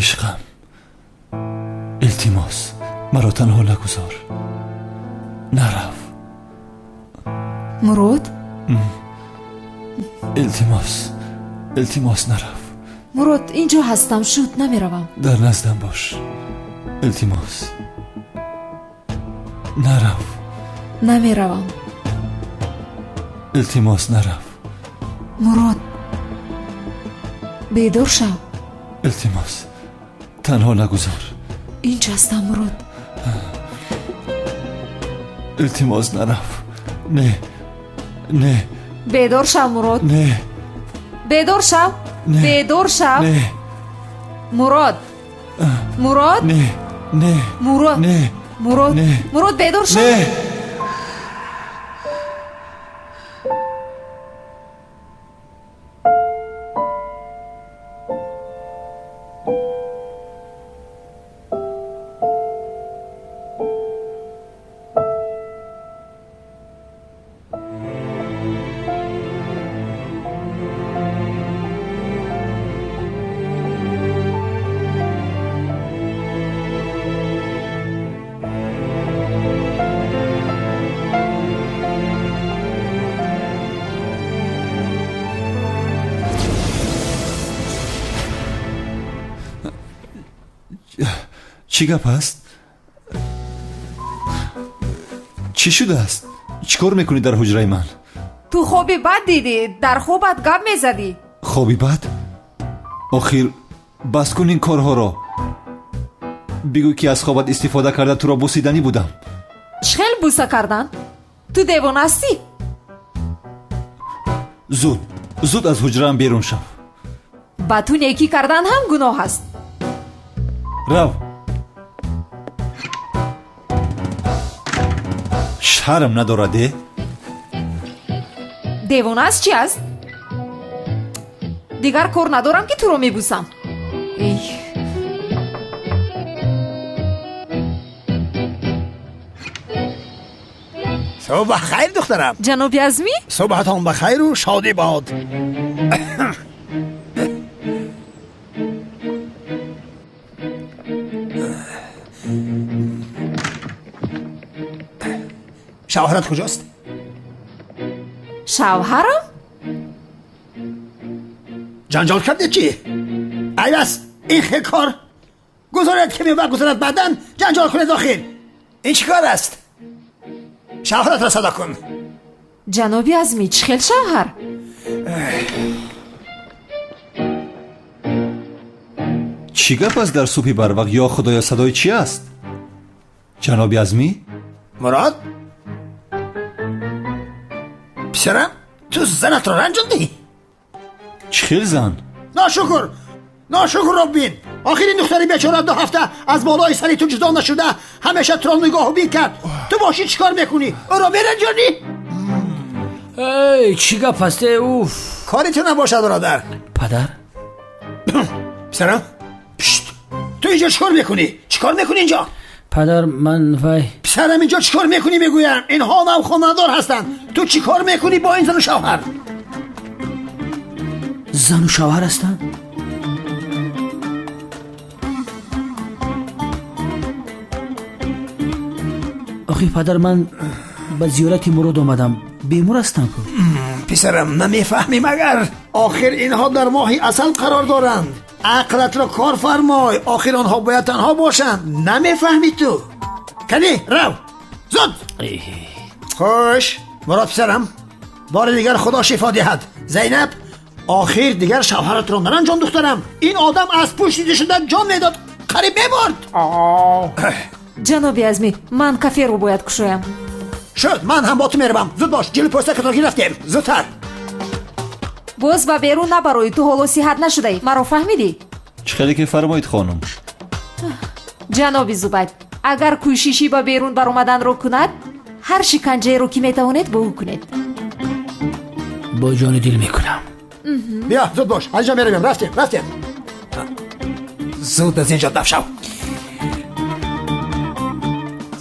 عشقم، التماس مرا تنها نگذار. نرو مراد. التماس نرو. مراد اینجا هستم، شد نمیروم. در نزدم باش. التماس نرو. نمیروم. التماس نرو. مراد بیدار شو. التماس تنها نگذار. اینجا هستم مراد. التماس نرو. نه بیدار شو مراد. نه بیدار شو. بیدار شو. نه مراد. مراد. نه مراد. نه مراد. مراد بیدار شو. نه. چی گپ است؟ چی شده است؟ چیکار میکنی در حجره من؟ تو خوابی بد دیدی، در خوابت گپ میزدی. خوابی بد؟ آخر بس کن این کارها را. بگو که از خوابت استفاده کرده تو را بوسیدنی بودم. چخیل بوسه کردن؟ تو دیوانه هستی؟ زود از حجره‌ام بیرون شو. با تو نیکی کردن هم گناه است. رو. شرم ندارده؟ دیوانه است چی است؟ دیگر کار ندارم که تو رو میبوسم. ای صبح بخیر دخترم. جناب عزمی؟ صبحتان بخیر و شادی باد. شوهرت کجاست؟ شوهرم؟ جنجال کرده چی؟ ای بس این خیلی کار گذارد که میوه گذارد بعدن جنجال کنه داخل. این چی کار است؟ شوهرت را صدا کن. جناب عزمی چخیل شوهر؟ چی گپ است در صبح بروقت؟ یا خدایا صدای چی است؟ جناب عزمی؟ مراد؟ پسرم تو زنت را رنجاندی؟ چخیل زن؟ ناشکر را بین. آخر این دختری بیچاره 2 هفته از بالای سری تو جدا نشده، همیشه تو را نگاه و بین کرد. تو باشی چیکار میکنی؟ او را برنجانی؟ ای چی گپ است؟ اوف کاری تو نباشد برادر. پدر؟ پسرم تو اینجا چیکار میکنی اینجا؟ پدر من وای پسرم اینجا چیکار میکنی بگویم؟ اینها هم خانه‌دار هستن. تو چیکار میکنی با این زن و شوهر؟ زن و شوهر هستن؟ آخی پدر من به زیارت مراد آمدم، بیمار هستم. پسرم نمیفهمی مگر؟ آخر اینها در ماهی اصل قرار دارند. عقلت را کار فرمای. آخر آنها باید تنها باشند. نمیفهمی تو؟ کنی رو زود. خوش مراد پسرم، بار دیگر خدا شفا دهد. زینب آخر دیگر شوهرت را نرنجان دخترم. این آدم از پشت دیده شده جان میداد قریب میبرد. جناب عزمی من کافه رو باید کشویم. شد من هم با تو میروم. زود باش جلو پستک را گرفتیم. زودتر. باز با بیرون نبروی. تو حالا صحت نشده ای. مرا فهمیدی؟ چخیلی که فرمایید خانم. جناب زبید اگر کوششی با بیرون بر اومدن رو کند، هر شکنجه رو که میتواند با او کنید. با جان دل میکنم. بیا زود باش اینجا میرویم. رفتیم زود از اینجا دفع شو.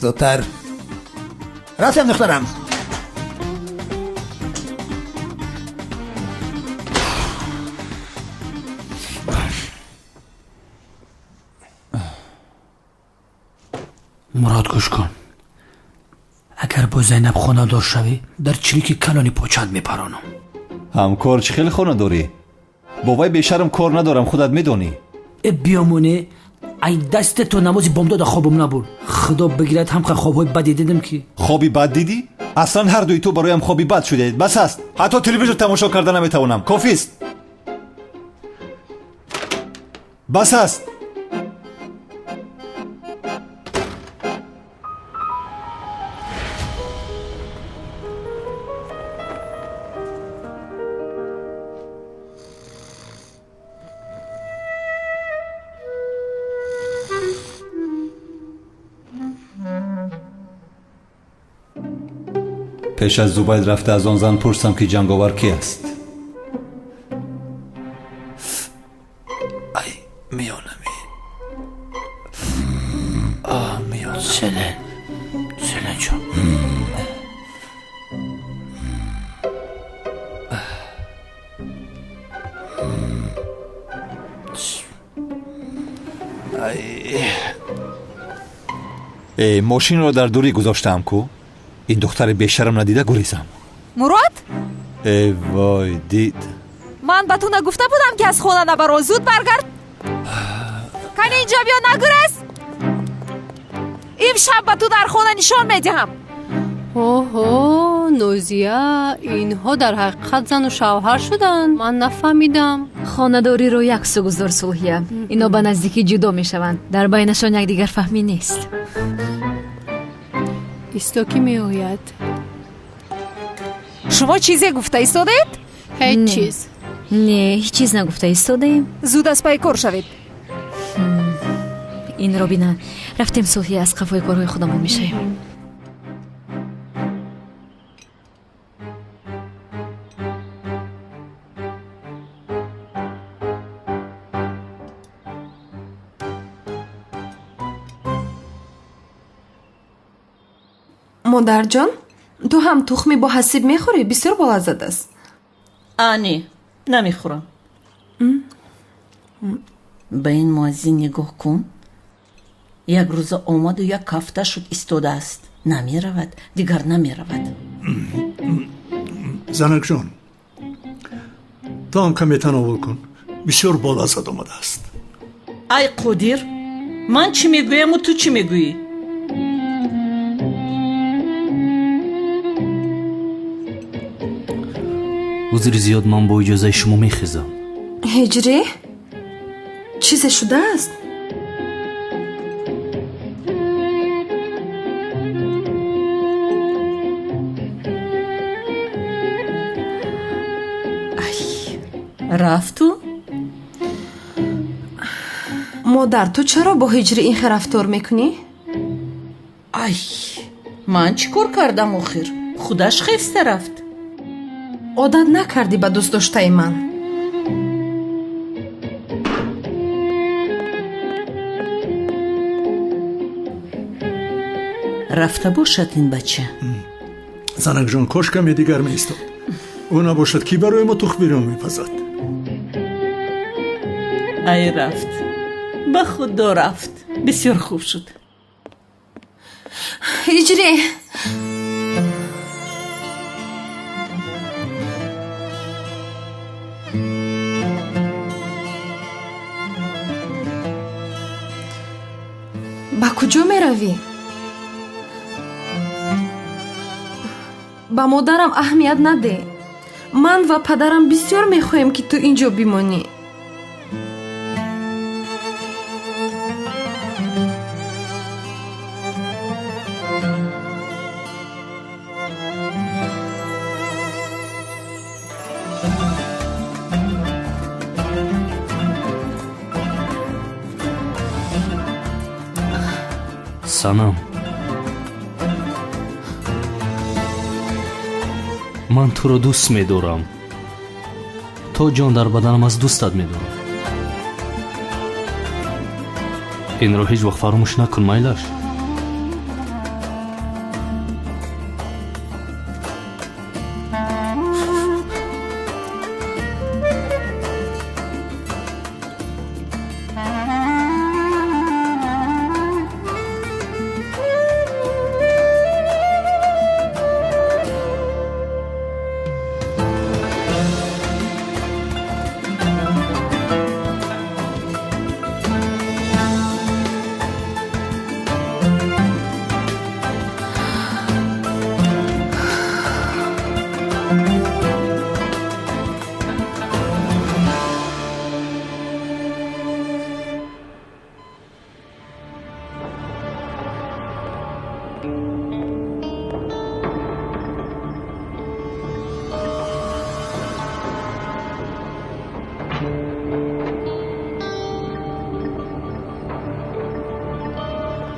زودتر. رفتیم دخترم. مراد گوش کن. اگر با زینب خانه دار شوی در چریک کلانی پاچت میپرانم. همکار چه خیلی خانه داری؟ با وای بیشرم کار ندارم، خودت میدونی. بیامونه ای دست تو نمازی بامداد خوابم نبود. خدا بگیرد هم خوابهای بدی دیدم که. خوابی بد دیدی؟ اصلا هر دوی تو برایم خوابی بد شده. بس است. حتی تلویزیون تماشا کردن نمیتوانم. کافی است. بس است. پیش از زبید رفته از آن زن پرسم که جنگاور کی است. ای میانمی میانم. سلن جان. ماشین رو در دوری گذاشتم کو. این دختر بیشرم ندیده گریزم. مراد؟ ای وای دید. من به تو نگفته بودم که از خونه نبرو، زود برگرد. کنی اینجا بیا نگرز. امشب به تو در خونه نشان میدهم. اوه نوزیه، اینها در حقیقت زن و شوهر شدن؟ من نفهمیدم. خانه‌داری رو یک سو گذار صلحیه. اینا به نزدیکی جدا میشوند. در بینشان یک دیگر فهمی نیست. ایستو کی میآید؟ شما چیزی گفته ایستادید؟ هیچ چیز. نه هیچ چیز نگفته ایستادیم. زود از پای کار شوید. این رو بینن رفتیم صلحیه، از قفای کارهای خودمون میشیم. مادر جان، تو هم تخمی با حسیب میخوری؟ بسیار بلذت است. آنی نمیخورم. به این مازی نگاه کن. یک روز آمد و یک هفته شد ایستاده است. نمیرود، دیگر نمیرود. زنک جان، تو هم کمی تناول کن. بسیار بلذت آمده است. ای قدیر، من چی میگویم و تو چی میگویی؟ وزیر زیاد من با اجازه شما میخیزم. هجری؟ چیز شده است؟ رفتو؟ مادر تو چرا با هجری این رفتار میکنی؟ ای من چی کار کردم آخر؟ خودش خسته رفت. عادت نکردی به دوست داشته من. رفته باشد این بچه. زنک جان کاش کمی دیگر می ایستاد. او نباشد کی برای ما تخم بیرون میپزد. ای رفت، به خدا رفت. بسیار خوب شد. هجری با کجا می روی؟ با مادرم اهمیت نده. من و پدرم بسیار می خواهیم که تو اینجا بمانی. سنم، من تو رو دوست می‌دارم. تو جان در بدنم از دوستت می‌دارم. این رو هیچ وقت فراموش نکن میلش.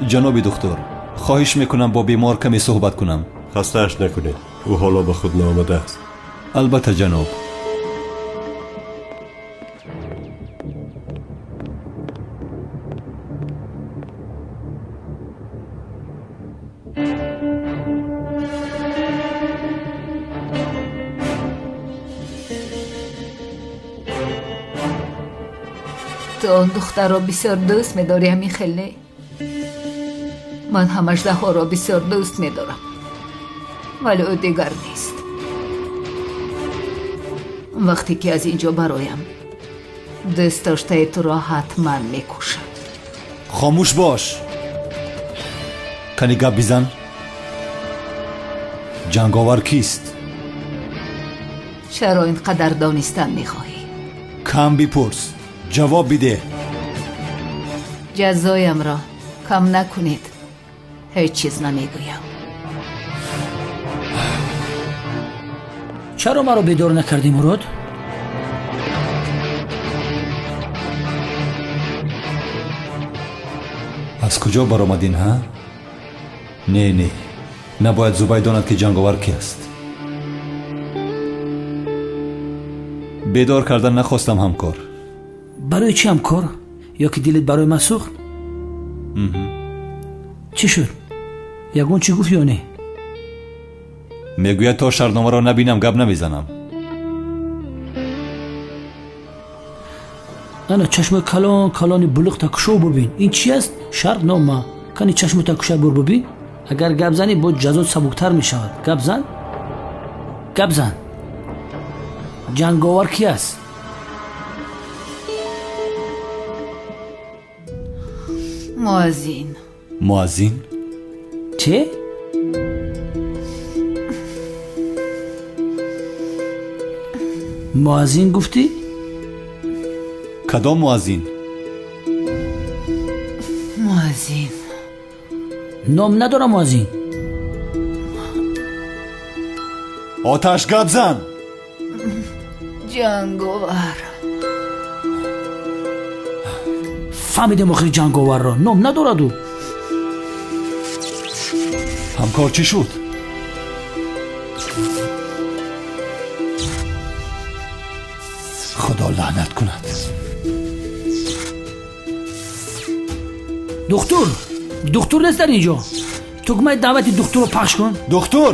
جناب دکتر، خواهش میکنم با بیمار کمی صحبت کنم. خسته‌اش نکنید، او حالا به خود نآمده است. البته جناب. تو اون دختر را بسیار دوست می‌داری همین خیلی؟ من هم اژدها را بسیار دوست می‌دارم، ولی او دیگر نیست. وقتی که از اینجا برایم، دوست داشته تو را حتما می‌کشم. خاموش باش. کنی گپ بزن. جنگاور کیست؟ چرا اینقدر دانستن می‌خواهی؟ کم بپرس، جواب بده. جزایم را کم نکنید. هیچ چیز نمیگویم. چرا مرا بیدار نکردی مراد؟ از کجا برآمدین ها؟ نه نباید زبای داند که جنگاور کی است. بیدار کردن نخواستم همکار. برای چی همکار؟ یا که دلت برای من سوخت؟ چی شد؟ یگون چی گفت یا نه؟ میگوید تا شرطنامه را نبینم گپ نمیزنم. نه چشم کلان بلوغ تکشو ببین. این چی است؟ شرطنامه. کنی چشم تکشو بر ببین. اگر گپ زنی بود جزات سبکتر می شود. گپ زن. جنگاور کی است؟ مؤذن؟ چه؟ مؤذن گفتی؟ کدام مؤذن؟ نام ندارم مؤذن. آتش گپ زن. جنگاور. فهمیدم آخری جنگاور را. نام ندارد او. همکار چی شد؟ خدا لعنت کند. دکتر نیست در اینجا. تکمه دعوت دکتر رو پخش کن. دکتر!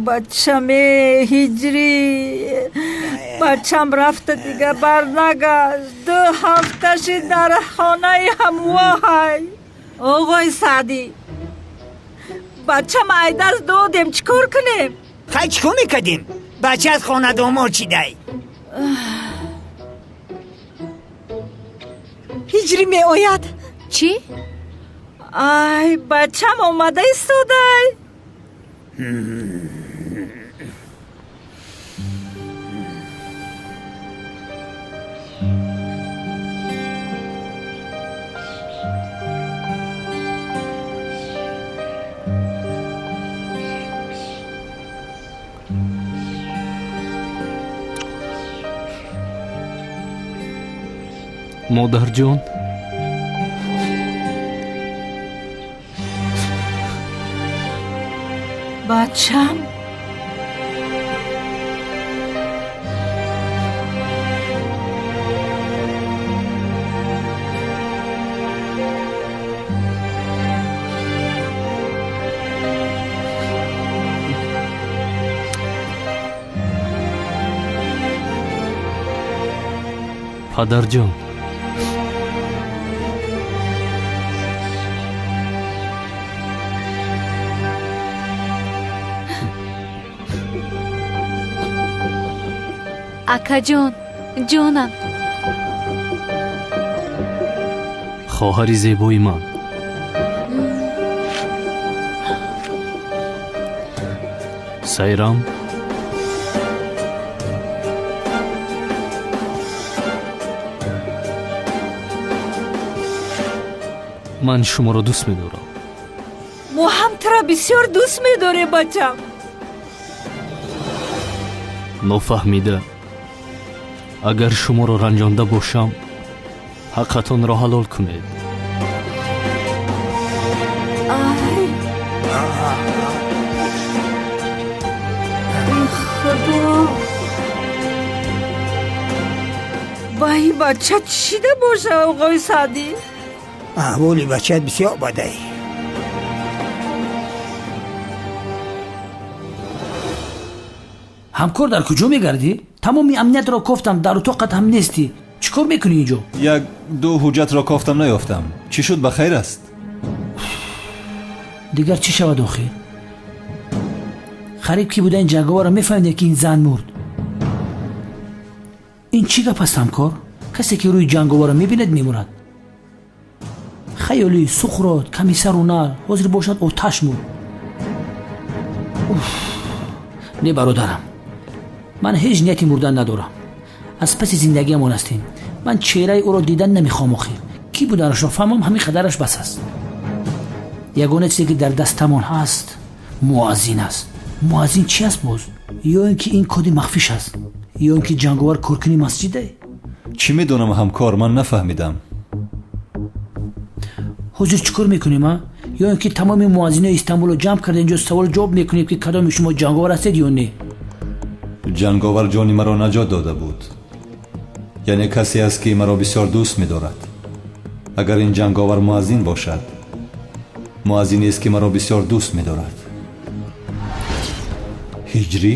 بچم هجری، بچم رفته دیگه برنگشت. 2 هفتهش در خانه همواه. آقای سعدی، بچم ایدست دادیم، چیکار کنیم؟ خیلی چیکار میکردیم؟ بچه از خانه دامار چیده. هجری می آید. چی؟ ای بچم آمده ایستاده. مادر جان، بچم падарҷон, акаҷон, ҷонам. хоҳари зебои ман. сайрам, ман шуморо дӯст медорам. мо ҳам тра бисёр дӯст медорем бачам. нофаҳмида, агар шуморо ранҷонда бошам, ҳаққатонро ҳалол кунед. ба ин бача чӣ шида боша оғои саъдӣ? аҳволи бачаат бисёр бадай. ҳамкор дар куҷо мегардӣ? тамоми амниятро кофтам, дар утоқат ҳам нестӣ. чӣ кор мекунӣ инҷо? як ду ҳуҷҷатро кофтам наёфтам. чӣ шуд, ба хайр аст? дигар чӣ шавад охир? хариб ки буда ин ҷанговарро мефаҳмиде ки ин зан мурд. ин чӣ гап аст ҳамкор? касе ки рӯи ҷанговарро мебинад мемурад. хаёли сухрот ками сару нар ҳозир бошад оташ мурд. не бародарам, ман ҳеҷ нияти мурдан надорам. аз паси зиндагиамон ҳастем. ман чеҳраи ӯро дидан намехоҳам. охир ки буданашро фаҳмам, ҳамин қадараш бас аст. ягона чизе ки дар дастамон ҳаст муаззин аст. муаззин чӣ аст боз? ё ин ки ин коди махфиш аст, ё ин ки ҷанговар коркуни масҷиде? чӣ медонам ҳамкор, ман нафаҳмидам. ҳозир чӣ кор мекунем? ё ин ки тамоми муаззинои Истанбулро ҷамъ карда инҷо савол ҷавоб мекунем ки кадоми шумо ҷанговар ҳастед ё не? ҷанговар ҷони маро наҷот дода буд. яъне касе аст ки маро бисёр дӯст медорад. агар ин ҷанговар муаззин бошад, муаззинест ки маро бисёр дӯст медорад. ҳиҷрӣ?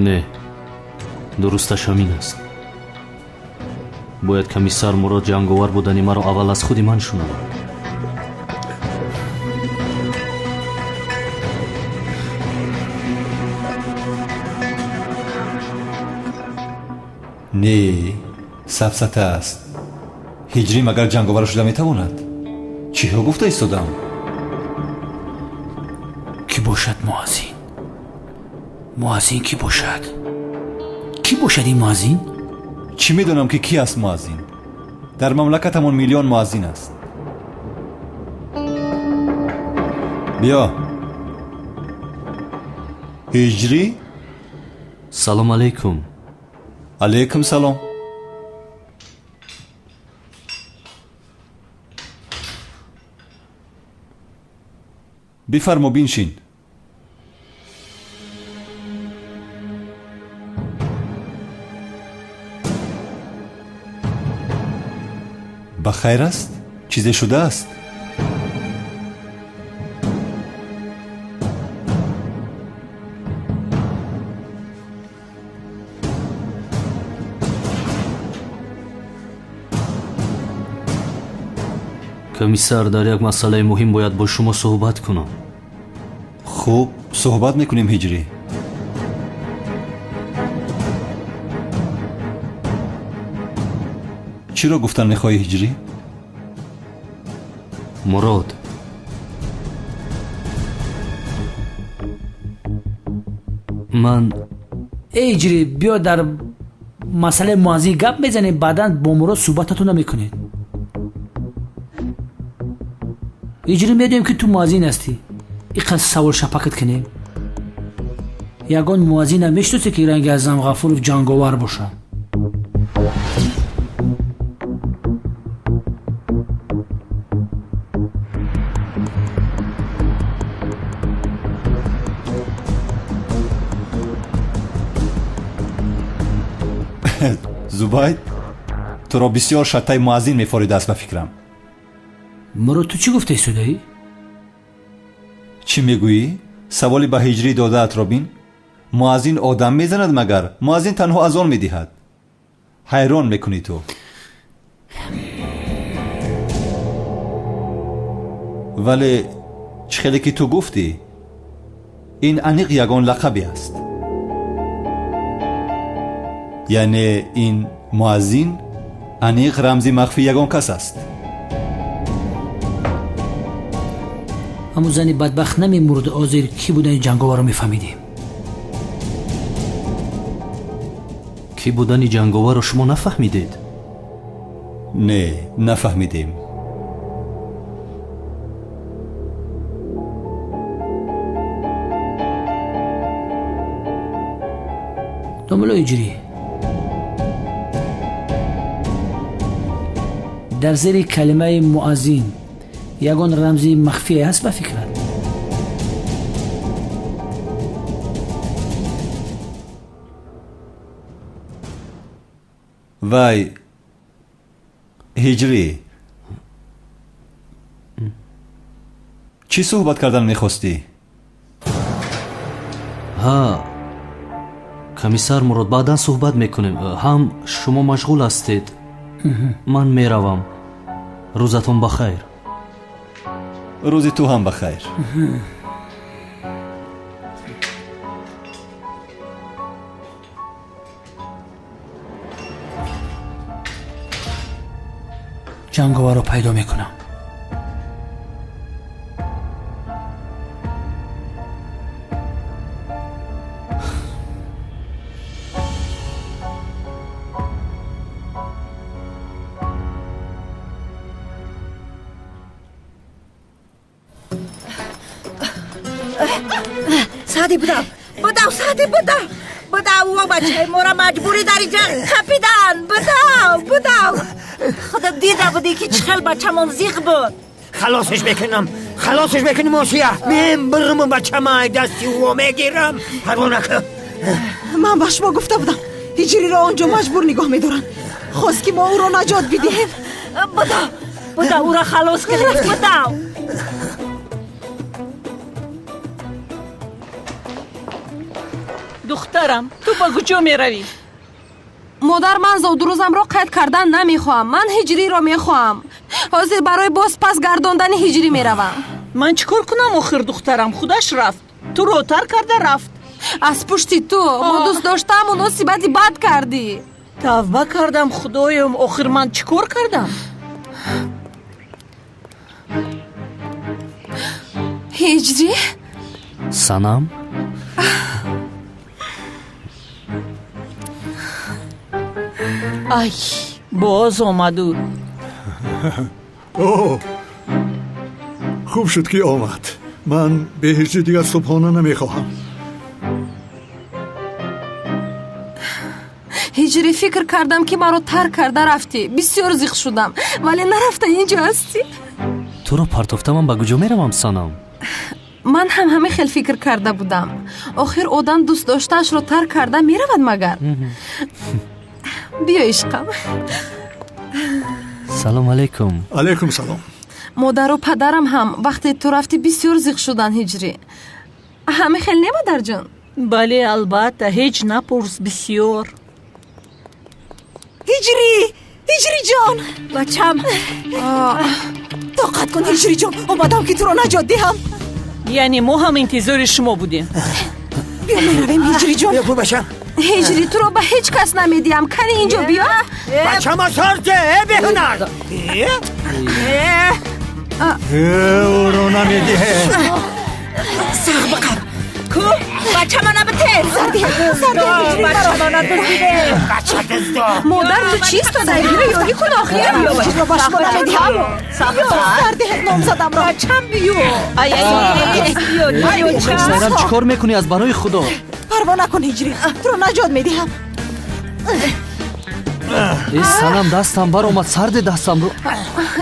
не, дурусташ ҳамин аст. бояд комиссар мурод ҷанговар будани маро аввал аз худи ман шунавад. не, сафсата аст. ҳиҷрӣ магар ҷанговар шуда метавонад? чиҳо гуфта истодам? ки бошад муаззин? муаззин ки бошад? ки бошад ин муаззин? чӣ медонам ки аст муаззин? дар мамлакатамон миллион муаззин аст. биё. ҳиҷрӣ? салом алайкум. алайкум салом. бифармо, биншин. ба хайр аст? чизе шудааст? комиссар, дар як масъалаи муҳим бояд бо шумо суҳбат кунам. хуб, суҳбат мекунем ҳиҷрӣ. чиро гуфтан мехоҳӣ ҳиҷрӣ? мурод, ман ҳиҷрӣ, биё дар масъалаи муаззин гап мезанем, баъдан бо мурод суҳбататона мекунед. ҳиҷрӣ, медонем ки ту муаззин ҳастӣ. иқадр савол шапакат кунем. ягон муаззина мешиносӣ ки ранги Аъзам Ғафуров ҷанговар бошад? зубайд туро бисёр шаттай муаззин мефоридааст ба фикрам. моро ту чӣ гуфтаи судаӣ? чӣ мегӯӣ? саволи ба ҳиҷрӣ додаат робин? муаззин одам мезанад магар? муаззин танҳо азон медиҳад. ҳайрон мекунӣ ту. вале чӣ хеле ки ту гуфтӣ, ин аниқ ягон лақабе аст. яъне ин муаззин аниқ рамзи махфӣ ягон кас аст. ҳамун зани бадбахт намемурд озир кӣ будани ҷанговарро мефаҳмидем. кӣ будани ҷанговарро шумо нафаҳмидед? не, нафаҳмидем. домуло иҷрӣ, дар зери калимаи муаззин ягон рамзи махфие ҳаст ба фикрат? вай ҳиҷрӣ, чӣ суҳбат кардан мехостӣ? ҳа, комиссар мурод, баъдан суҳбат мекунем. ҳам шумо машғул ҳастед, ман меравам. рӯзатон бахайр. рӯзи ту ҳам бахайр. ҷанговарро пайдо мекунам. سعدی بدو سعدی بدو و بچه مورا مجبوری در اینجا خپیدن. بدو خودت دیده بودی که چخل بچه من زیغ بود. خلاصش بکنم موسیه. من برم بچه مای دستی و میگیرم. پروانه که من با شما گفته بودم هیجری را آنجا مجبور نگاه میدارن. خواست که ما او را نجات بدهیم. بدو او را خلاص کنیم. بدو دخترم تو با کجا می روی؟ مادر من زود روزم را قید کردن نمیخواهم. من هجری را میخواهم. حاضر برای باز پس گرداندن هجری میروم. من چیکار کنم آخر دخترم؟ خودش رفت. تو رو ترک کرده رفت. از پشت تو ما دوست داشتم مناسبتی بد کردی. توبه کردم خدایم. آخر من چیکار کردم؟ هجری؟ санам, ای باز آمدو. اوه خوب شد که آمد. من به هیچ دیگر صبحانه نمیخواهم. هجری فکر کردم که مرا ترک کرده رفتی. بسیار زیغ شدم ولی نرفته اینجا هستی. تو رو پرتافته من با کجا میروم سانام؟ من هم همه خیلی فکر کرده بودم. آخر آدم دوست داشتهش رو ترک کرده میرود مگر؟ بیا عشقم. سلام علیکم. علیکم سلام. مادر و پدرم هم وقتی تو رفتی بسیار زیغ شدن هجری. همه خیلی نه مادر جان؟ بله البته هیچ نپرس بسیار. هجری جان بچم طاقت کن هجری جان. اومدم که تو رو نجات دهم. یعنی ما هم انتظار شما بودیم. بیا میرویم هجری جان. بیا بچم. هجری تو رو به هیچ کس نمیدیم. کنی اینجا بیا. بچم سارته بهنر. او رو نمیدیه. ساق بقب کو بچه ما نبته. سردی بچه ما ندازیده. بچه دزدا. مادر تو چیست تا در گیره یاری کن آخر. هجری رو باش ما نمیدیم. سردی نام زدم را. بچم بیو. ای سیرم چیکار میکنی از برای خدا؟ پروا نکن هجری تو رو نجات میدیم. ای سلام دستم بر اومد. سرد دستم رو.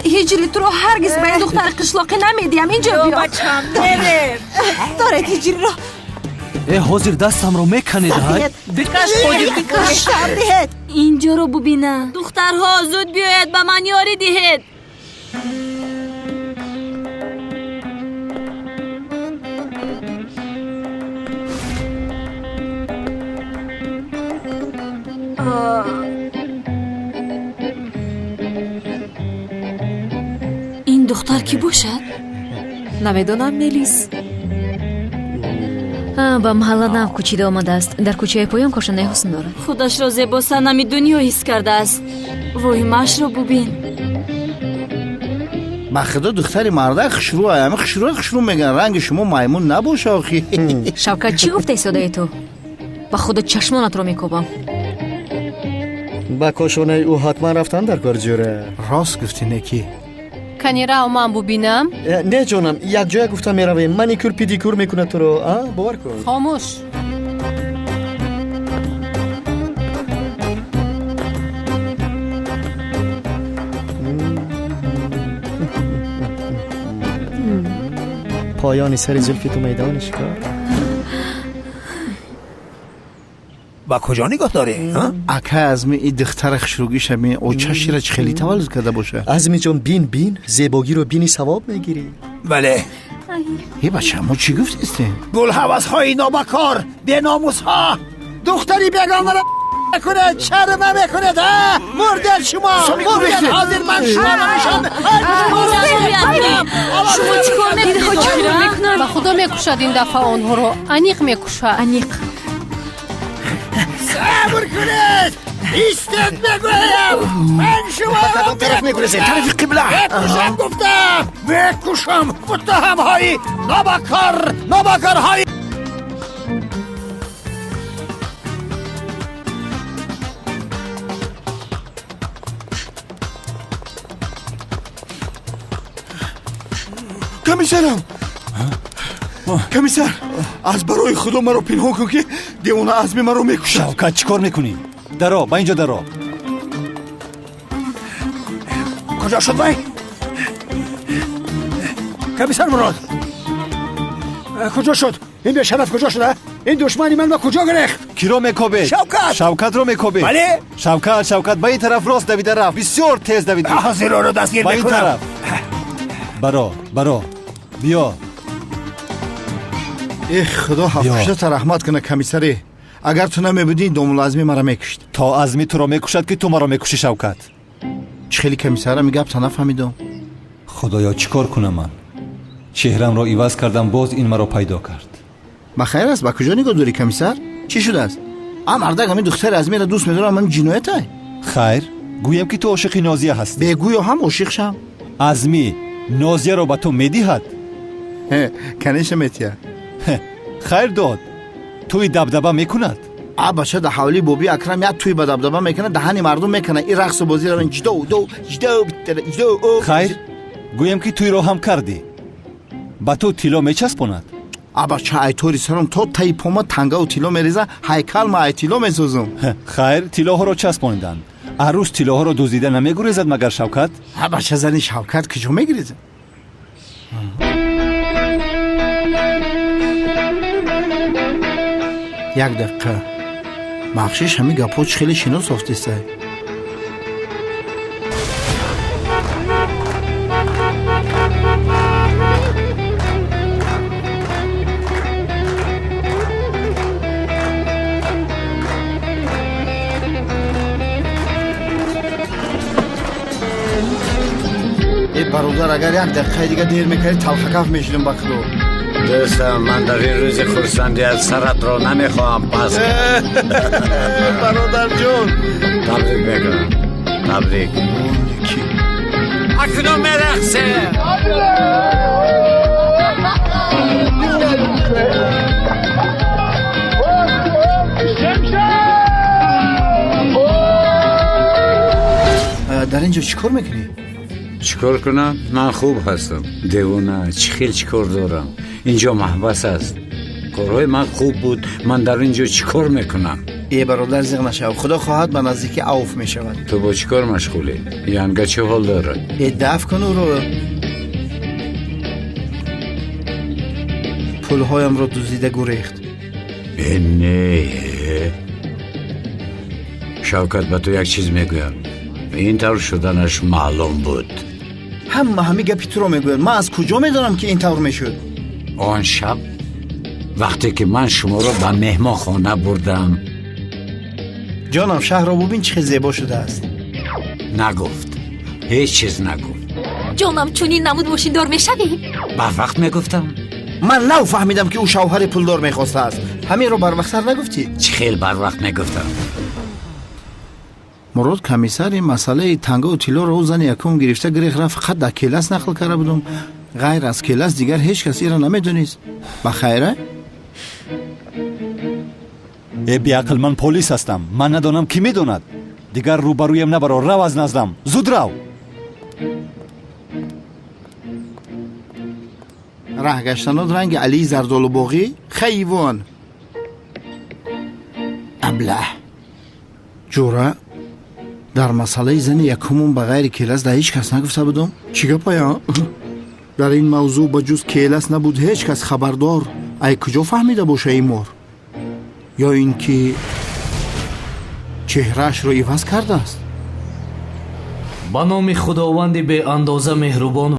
هجری تو رو هرگز به این دختر قشلاقی نمیدیم. اینجا بیا. بچم نمیم. دارد هجری رو. е ҳозир дастамро меканед ҳай бикаш хоҷи бикаш инҷоро бубина духтарҳо зуд биёед ба ман ёрӣ диҳед ин духтар кӣ бошад намедонам мелис ба маҳалла нав кӯчида омадааст дар кӯчаи поён кошанаи ҳусн дорад худашро зебо санами дунё ҳис кардааст вой машро бубин ба худо духтари мардак хушрӯ аями хушрӯ меган ранги шумо маймун набоша охи шавкат чӣ гуфта истодаи ту ба худо чашмонатро мекобам ба кошонаи ӯ ҳатман рафтан дар кор ҷӯра рост гуфтӣ неки кани рав ман бубинам не ҷонам якҷоя гуфта меравем маникюр педикюр мекунад туро бовар кун хомӯш پایانی سر زلفی تو میدان شکار با کجا نگاه داره؟ اکه ازمی این دختر خشروگیش همین او چشی را خیلی تولد کرده باشه ازمی جان بین زیباگی رو بینی ثواب میگیری بله ای بچه ما چی گفت استیم؟ گل حواس های نابکار به ناموس ها دختری بیگانه را کنه چرمه میکنه ده مردل شما مردل حاضر من شما نمیشم شما چی کار میکنن؟ با خدا میکشد این دفعه آنها رو انیق میکشد انیق صبر کنید ایستد بگویم من شما رو طرف میکنه طرف قبله میکشم گفتم میکشم متهم های نابکار های کمیسر از برای خدا مرا پنهان کن که دیوانه عزمی مرا میکشد شوکت چیکار میکنی؟ درا با اینجا درا کجا شد بای؟ کمیسر مراد کجا شد؟ این به شرف کجا شده؟ این دشمنی من با کجا گرفت؟ کی رو میکوبه؟ شوکت رو میکوبه بله؟ شوکت با این طرف راست دویده رفت بسیار تیز دویده حاضر رو دستگیر میکنم با این طرف برا بیا ای خدا حفظت رحمت کنه کمیسری اگر تو نمیبودی دوم لازمی مرا میکشت تا ازمی تو رو میکشد که تو مرا میکشی شوکت چه خیلی کمیسر میگه تا نفهمیدم خدایا چیکار کنم من چهرم را عوض کردم باز این مرا پیدا کرد ما خیر است با کجا نگاه داری کمیسر چی شده است مردک همین دختر ازمی را دوست میدارم من جنایت های خیر گویم که تو عاشق نازیه هستی بگوی هم عاشق شم ازمی نازیه را به تو میدهد کنیش میتیه خیر داد توی دبدبه میکند بچه ده حوالی بابی اکرم یاد توی به دبدبه میکنه دهانی مردم میکنه این رقص و بازی رو جدو خیر گویم که توی رو هم کردی با تو تیلو میچسبوند بچه ای طوری سرم تو تایی پوما تنگه و تیلو میریزه هیکل ما ای تیلو میسوزم خیر تیلوها رو چسبوندن عروس تیلوها رو دزدیده نمیگریزد مگر شوکت بچه زنی شوکت کجا میگریزه یک دقیقه بخشش همین گپوچ خیلی شنو ساختیسته ای برادر اگر یک دقیقه دیگه دیر میکنی تلخکف میشنیم با خودو دوستم من در این روز خورسندی از سرت رو نمیخواهم پس برادر جون تبریک میکنم تبریک اکنون میرخصه در اینجا چیکار میکنی؟ چیکار کنم؟ من خوب هستم دیوانه چیکار دارم اینجا محبس است کارهای من خوب بود من در اینجا چیکار میکنم ای برادر زیغ نشو خدا خواهد به نزدیکی عوف میشود تو با چیکار مشغولی؟ یعنگه چه حال دارد؟ ای دفع کن او رو پولهایم رو دزدیده گریخت نه شوکت به تو یک چیز میگویم این طور شدنش معلوم بود همه گپی تو رو میگوید من از کجا میدونم که این طور میشد آن شب وقتی که من شما رو به مهمان خانه بردم جانم شهر را ببین چه زیبا شده است نگفت هیچ چیز نگفت جانم چونین نمود ماشین دار میشوی؟ بر وقت میگفتم من نو فهمیدم که او شوهر پولدار میخواسته است همین رو بر وقت سر نگفتی چه خیلی بر وقت میگفتم مراد کمیسر این مسئله تنگه و تیلا رو زن یکم گرفته گریخ رفت فقط در کلاس نقل کرده بودم غیر از کلاس دیگر هیچ کسی را نمیدونیست بخیره؟ ای بیعقل من پلیس هستم من ندانم کی میدوند دیگر روبرویم نبرو رو از نزدم زود رو ره گشتنات رنگ علی زردالو باغی خیوان ابله جوره در مسئله زن یکمون بغیر کلاس در هیچ کس نگفته بودم چی گپایا در این موضوع بجز کلاس نبود هیچ کس خبردار ای کجا فهمیده باشه این مور یا اینکه چهرهش رو عوض کرده است با نام خداوند به اندازه مهربان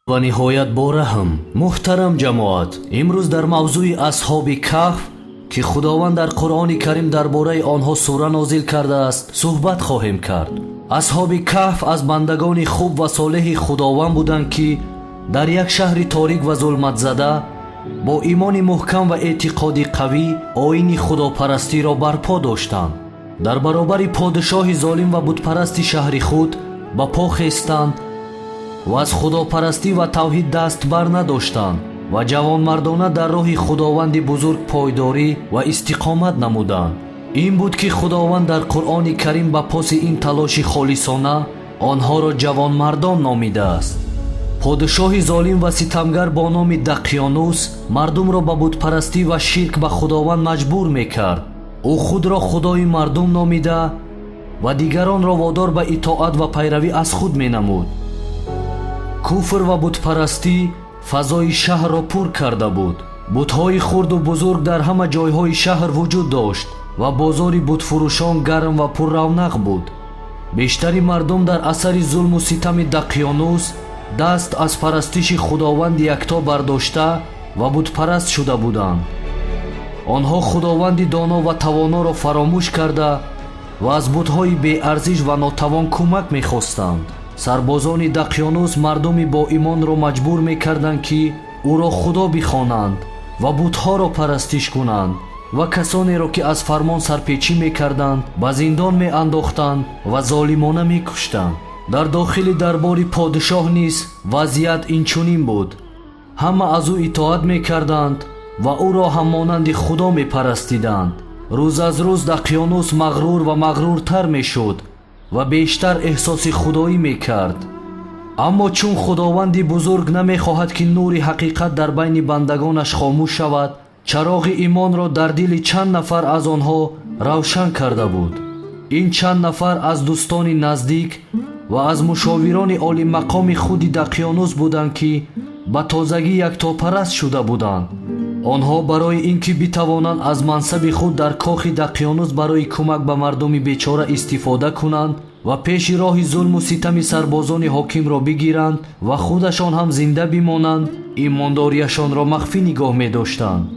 و نهایت با رحم محترم جماعت امروز در موضوع اصحاب کهف که خداوند در قرآن کریم درباره آنها سوره نازل کرده است صحبت خواهیم کرد اصحاب کهف از بندگان خوب و صالح خداوند بودند که در یک شهر تاریک و ظلمت زده با ایمان محکم و اعتقاد قوی آیین خداپرستی را برپا داشتند در برابر پادشاه ظالم و بتپرست شهر خود با پا خیستند و از خداپرستی و توحید دست بر نداشتند و جوانمردانه در راه خداوند بزرگ پایداری و استقامت نمودند این بود که خداوند در قرآن کریم با پاس این تلاش خالصانه آنها را جوانمردان نامیده است پادشاه ظالم و ستمگر با نام دقیانوس مردم را به بتپرستی و شرک به خداوند مجبور میکرد او خود را خدای مردم نامیده و دیگران را وادار به اطاعت و پیروی از خود مینمود کفر و بتپرستی فضای شهر را پر کرده بود بت‌های خرد و بزرگ در همه جایهای شهر وجود داشت و بازار بتفروشان گرم و پر رونق بود بیشتری مردم در اثر ظلم و ستم دقیانوس دست از پرستش خداوند یکتا برداشته و بتپرست شده بودند آنها خداوند دانا و توانا را فراموش کرده و از بت‌های بی ارزش و ناتوان کمک می‌خواستند سربازان دقیانوس مردمی با ایمان را مجبور می‌کردند که او را خدا بخوانند و بت‌ها را پرستش کنند و کسانی را که از فرمان سرپیچی می‌کردند به زندان می‌انداختند و ظالمانه می‌کشتند در داخل دربار پادشاه نیز وضعیت اینچنین بود همه از او اطاعت می‌کردند و او را همانند خدا می‌پرستیدند روز از روز دقیانوس مغرور و مغرورتر می‌شد و بیشتر احساس خدایی می‌کرد اما چون خداوند بزرگ نمی‌خواهد که نور حقیقت در بین بندگانش خاموش شود چراغ ایمان را در دل چند نفر از آنها روشن کرده بود این چند نفر از دوستان نزدیک و از مشاوران عالی مقام خود دقیانوس بودند که به تازگی یکتاپرست شده بودند آنها برای اینکه بتوانند از منصب خود در کاخ دقیانوس برای کمک به مردم بیچاره استفاده کنند و پیش راه ظلم و ستم سربازان حاکم را بگیرند و خودشان هم زنده بمانند ایمانداریشان را مخفی نگاه می داشتند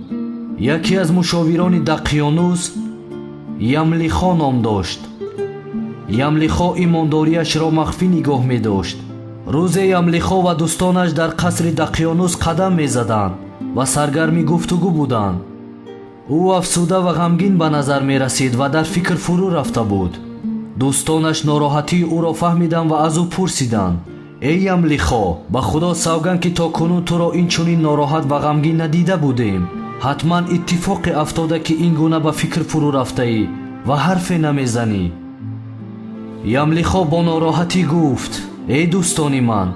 یکی از مشاوران دقیانوس یملیخا نام داشت یملیخا ایمانداریش را مخفی نگاه می داشت روز یملیخا و دوستانش در قصر دقیانوس قدم می زدند و سرگرمی گفتگو بودند او افسوده و غمگین به نظر می رسید و در فکر فرو رفته بود دوستانش ناراحتی او را فهمیدند و از او پرسیدند ای یملیخا به خدا سوگند که تا کنون تو را این چنین ناراحت و غمگین ندیده بودیم حتما اتفاق افتاده که این گونه به فکر فرو رفته ای و حرف نمیزنی یملیخا با ناراحتی گفت ای دوستان من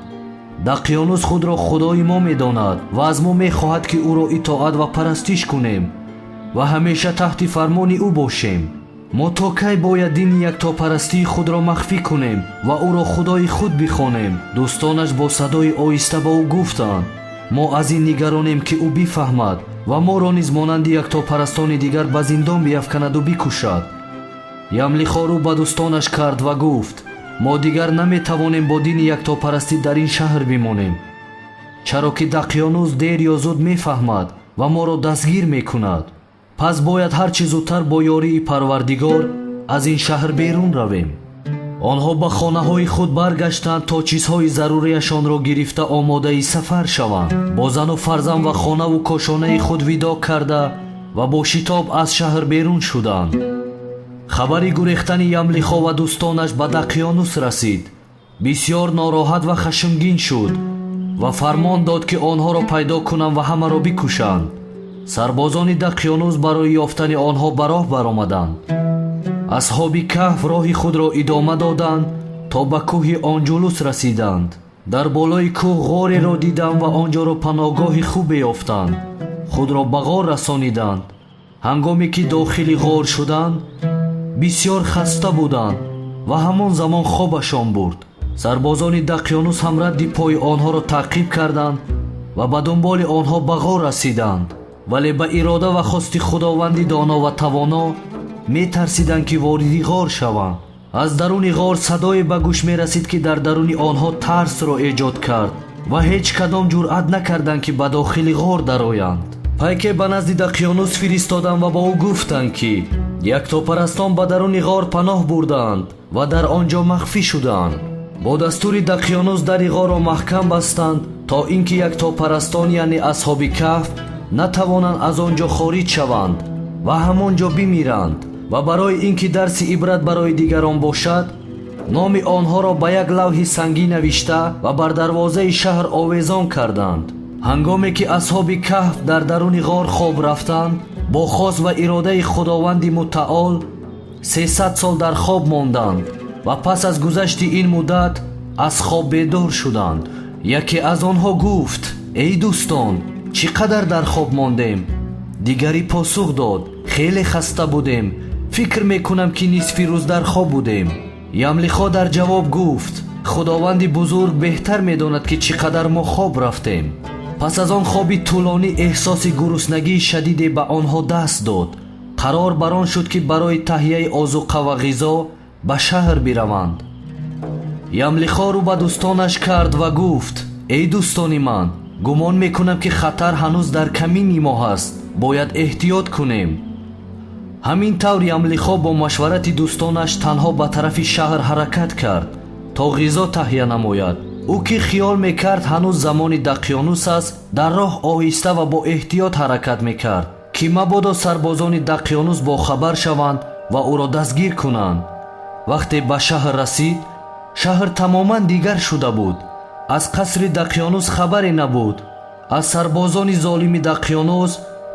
دقیانوس خود را خدای ما می‌داند و از ما می‌خواهد که او را اطاعت و پرستش کنیم و همیشه تحت فرمان او باشیم ما تا کی باید دین یکتاپرستی خود را مخفی کنیم و او را خدای خود بخوانیم دوستانش با صدای آهسته با او گفتند мо аз ин нигаронем ки ӯ бифаҳмад ва моро низ монанди яктопарастони дигар ба зиндон биафканаду бикушад. Ямлихо рӯ ба дӯстонаш кард ва гуфт: мо дигар наметавонем бо дини яктопарастӣ дар ин шаҳр бимонем, чаро ки Дақёнус дер ё зуд мефаҳмад ва моро дастгир мекунад. пас бояд ҳар чӣ зудтар бо ёрии Парвардигор аз ин шаҳр берун равем. онҳо ба хонаҳои худ баргаштанд то чизҳои зарурияшонро гирифта омодаи сафар шаванд. бо зану фарзанд ва хонаву кошонаи худ видо карда ва бо шитоб аз шаҳр берун шуданд. хабари гурехтани Ямлихо ва дӯстонаш ба Дақёнус расид. бисьёр нороҳат ва хашмгин шуд ва фармон дод ки онҳоро пайдо кунанд ва ҳамаро бикушанд. сарбозони Дақёнус барои ёфтани онҳо ба роҳ баромаданд. асҳоби каҳф роҳи худро идома доданд то ба кӯҳи Онҷулус расиданд. дар болои кӯҳ ғореро диданд ва онҷоро паноҳгоҳи хубе ёфтанд. худро ба ғор расониданд. ҳангоме ки дохили ғор шуданд, бисьёр хаста буданд ва ҳамон замон хобашон бурд. сарбозони Дақёнус ҳам радди пои онҳоро таъқиб карданд ва ба дунболи онҳо ба ғор расиданд. вале ба ирода ва хости худованди доно ва тавоно метарсиданд ки вориди ғор шаванд. аз даруни ғор садое ба гӯш мерасид ки дар даруни онҳо тарсро эҷод кард ва ҳеҷ кадом ҷуръат накарданд ки ба дохили ғор дароянд. пайке ба назди Дақёнус фиристоданд ва ба ӯ гуфтанд ки яктопарастон ба даруни ғор паноҳ бурданд ва дар он ҷо махфӣ шуданд. бо дастури Дақёнус дари ғорро маҳкам бастанд то ин ки яктопарастон яъне асҳоби каҳф натавонанд аз он ҷо хориҷ шаванд ва ҳамон ҷо бимиранд. ва барои ин ки дарси ибрат барои дигарон бошад, номи онҳоро ба як лавҳи сангӣ навишта ва бар дарвозаи шаҳр овезон карданд. ҳангоме ки асҳоби каҳф дар даруни ғор хоб рафтанд, бо хост ва иродаи Худованди мутаол 300 сол дар хоб монданд ва пас аз гузашти ин муддат аз хоб бедор шуданд. яке аз онҳо гуфт: эй дӯстон, чӣ қадар дар хоб мондем? дигари посух дод: хеле хаста будем, фикр мекунам ки нисфи рӯз дар хоб будем. Ямлихо дар ҷавоб гуфт: худованди бузург беҳтар медонад ки чӣ қадар мо хоб рафтем. пас аз он хоби тӯлонӣ эҳсоси гуруснагии шадиде ба онҳо даст дод. қарор бар он шуд ки барои таҳияи озуқа ва ғизо ба шаҳр бираванд. Ямлихо рӯ ба дӯстонаш кард ва гуфт: эй дӯстони ман, гумон мекунам ки хатар ҳанӯз дар камини мо ҳаст, бояд эҳтиёт кунем. ҳамин тавр Ямлихо бо машварати дӯстонаш танҳо ба тарафи шаҳр ҳаракат кард то ғизо таҳия намояд. ӯ ки хиёл мекард ҳанӯз замони Дақёнус аст, дар роҳ оҳиста ва бо эҳтиёт ҳаракат мекард ки мабодо сарбозони Дақёнус бохабар шаванд ва ӯро дастгир кунанд. вақте ба шаҳр расид, шаҳр тамоман дигар шуда буд. аз қасри Дақёнус хабаре набуд. аз сарбозони золими Дақёнус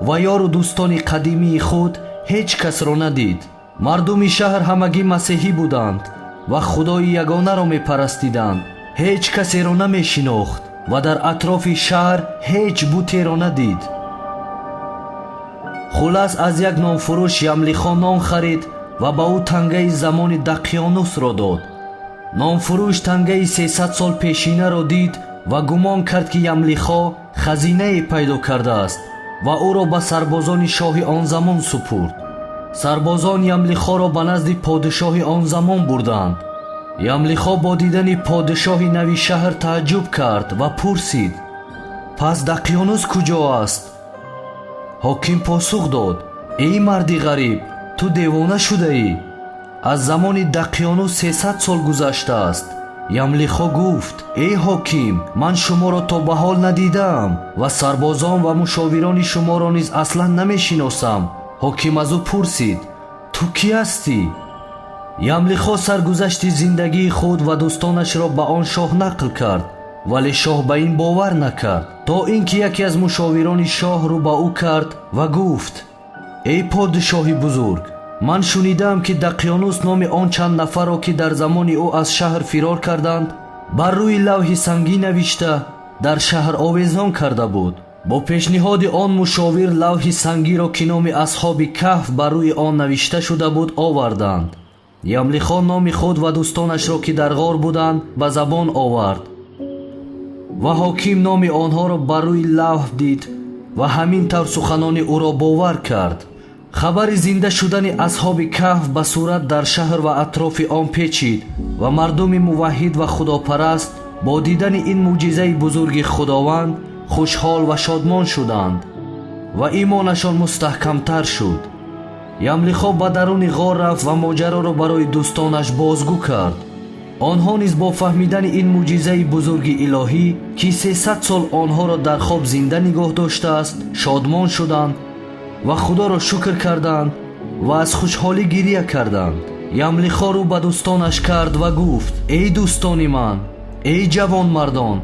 ва ёру дӯстони қадимии худ ҳеҷ касро надид. мардуми шаҳр ҳамагӣ масеҳӣ буданд ва худои ягонаро мепарастиданд. ҳеҷ касеро намешинохт ва дар атрофи шаҳр ҳеҷ бутеро надид. хулас аз як нонфурӯш Ямлихо нон харид ва ба ӯ тангаи замони Дақёнусро дод. нонфурӯш тангаи 300 сол пешинаро дид ва гумон кард ки Ямлихо хазинае пайдо кардааст ва ӯро ба сарбозони шоҳи он замон супурд. сарбозон Ямлихоро ба назди подишоҳи он замон бурданд. Ямлихо бо дидани подишоҳи нави шаҳр тааҷҷуб кард ва пурсид: пас Дақёнус куҷо аст? ҳоким посух дод: эй марди ғариб, ту девона шудаӣ? аз замони Дақёнус 300 сол гузаштааст. Ямлихо гуфт: эй ҳоким, ман шуморо то ба ҳол надидаам ва сарбозон ва мушовирони шуморо низ аслан намешиносам. ҳоким аз ӯ пурсид: ту кӣ ҳастӣ? Ямлихо саргузашти зиндагии худ ва дӯстонашро ба он шоҳ нақл кард, вале шоҳ ба ин бовар накард, то ин ки яке аз мушовирони шоҳ рӯ ба ӯ кард ва гуфт: эй подишоҳи бузург, ман шунидаам ки Дақёнус номи он чанд нафарро ки дар замони ӯ аз шаҳр фирор карданд, бар рӯи лавҳи сангӣ навишта дар шаҳр овезон карда буд. бо пешниҳоди он мушовир лавҳи сангиро ки номи асҳоби каҳф бар рӯи он навишта шуда буд оварданд. Ямлихо номи худ ва дӯстонашро ки дар ғор буданд ба забон овард. ва ҳоким номи онҳоро бар рӯи лавҳ дид ва ҳамин тавр суханони ӯро бовар кард. хабари зинда шудани асҳоби каҳф ба сурат дар шаҳр ва атрофи он печид ва мардуми муваҳҳид ва худопараст бо дидани ин мӯъҷизаи бузурги худованд хушҳол ва шодмон шуданд ва имонашон мустаҳкамтар шуд. ямлихо ба даруни ғор рафт ва моҷароро барои дӯстонаш бозгӯ кард. онҳо низ бо фаҳмидани ин мӯъҷизаи бузурги илоҳӣ ки 300 сол онҳоро дар хоб зинда нигоҳ доштааст шодмон шуданд ва худоро шукр карданд ва аз хушҳолӣ гирья карданд. ямлихо рӯ ба дӯстонаш кард ва гуфт: эй дӯстони ман, эй ҷавонмардон,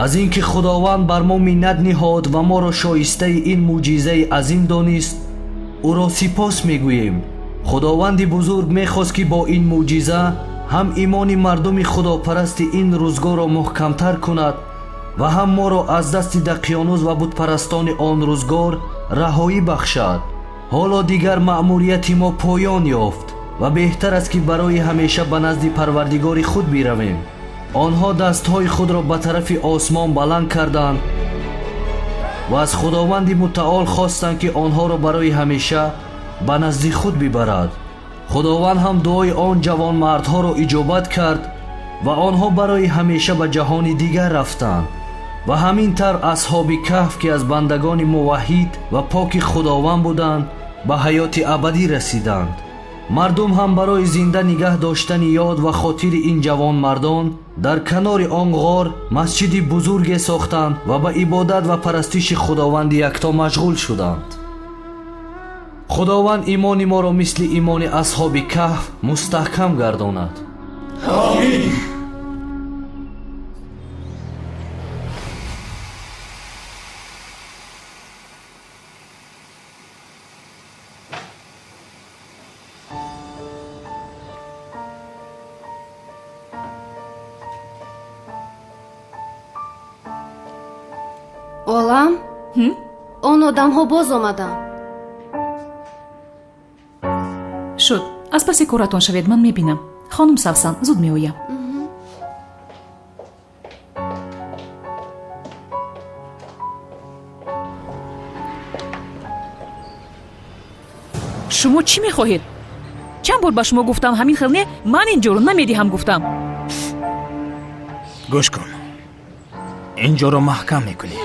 аз ин ки худованд бар мо миннат ниҳод ва моро шоистаи ин мӯъҷизаи азим донист, ӯро сипос мегӯем. худованди бузург мехост ки бо ин мӯъҷиза ҳам имони мардуми худопарасти ин рӯзгорро муҳкамтар кунад ва ҳам моро аз дасти дақиёнуз ва бутпарастони он рӯзгор раҳоӣ бахшад. ҳоло дигар маъмурияти мо поён ёфт ва беҳтар аст ки барои ҳамеша ба назди парвардигори худ биравем. онҳо дастҳои худро ба тарафи осмон баланд карданд ва аз худованди мутаол хостанд ки онҳоро барои ҳамеша ба назди худ бибарад. худованд ҳам дуои он ҷавонмардҳоро иҷобат кард ва онҳо барои ҳамеша ба ҷаҳони дигар рафтанд ва ҳамин тавр асҳоби каҳф ки аз бандагони муваҳҳид ва поки худованд буданд ба ҳаёти абадӣ расиданд. мардум ҳам барои зинда нигаҳ доштани ёд ва хотири ин ҷавонмардон дар канори он ғор масҷиди бузурге сохтанд ва ба ибодат ва парастиши худованди якто машғул шуданд. худованд имони моро мисли имони асҳоби каҳф мустаҳкам гардонад. амин. олам он одамҳо боз омаданд. шуд, аз паси коратон шавед, ман мебинам. хонум савсан, зуд меоям. шумо чӣ мехоҳед? чанд бор ба шумо гуфтам ҳамин хел не, ман ин ҷоро намедиҳам гуфтам. гӯш кун, ин ҷоро маҳкам мекунем.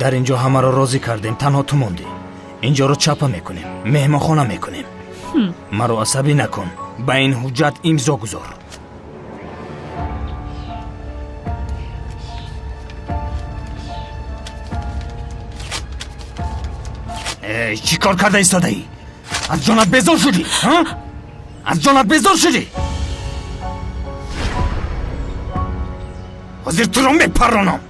дар ин ҷо ҳамаро розӣ кардем, танҳо ту мондӣ. ин ҷоро чапа мекунем, меҳмонхона мекунем. маро асабӣ накун, ба ин ҳуҷҷат имзо гузор. чӣ кор карда истодаӣ? аз ҷонат безор шудӣ? аз ҷонат безор шудӣ? ҳозир туро мепаронам.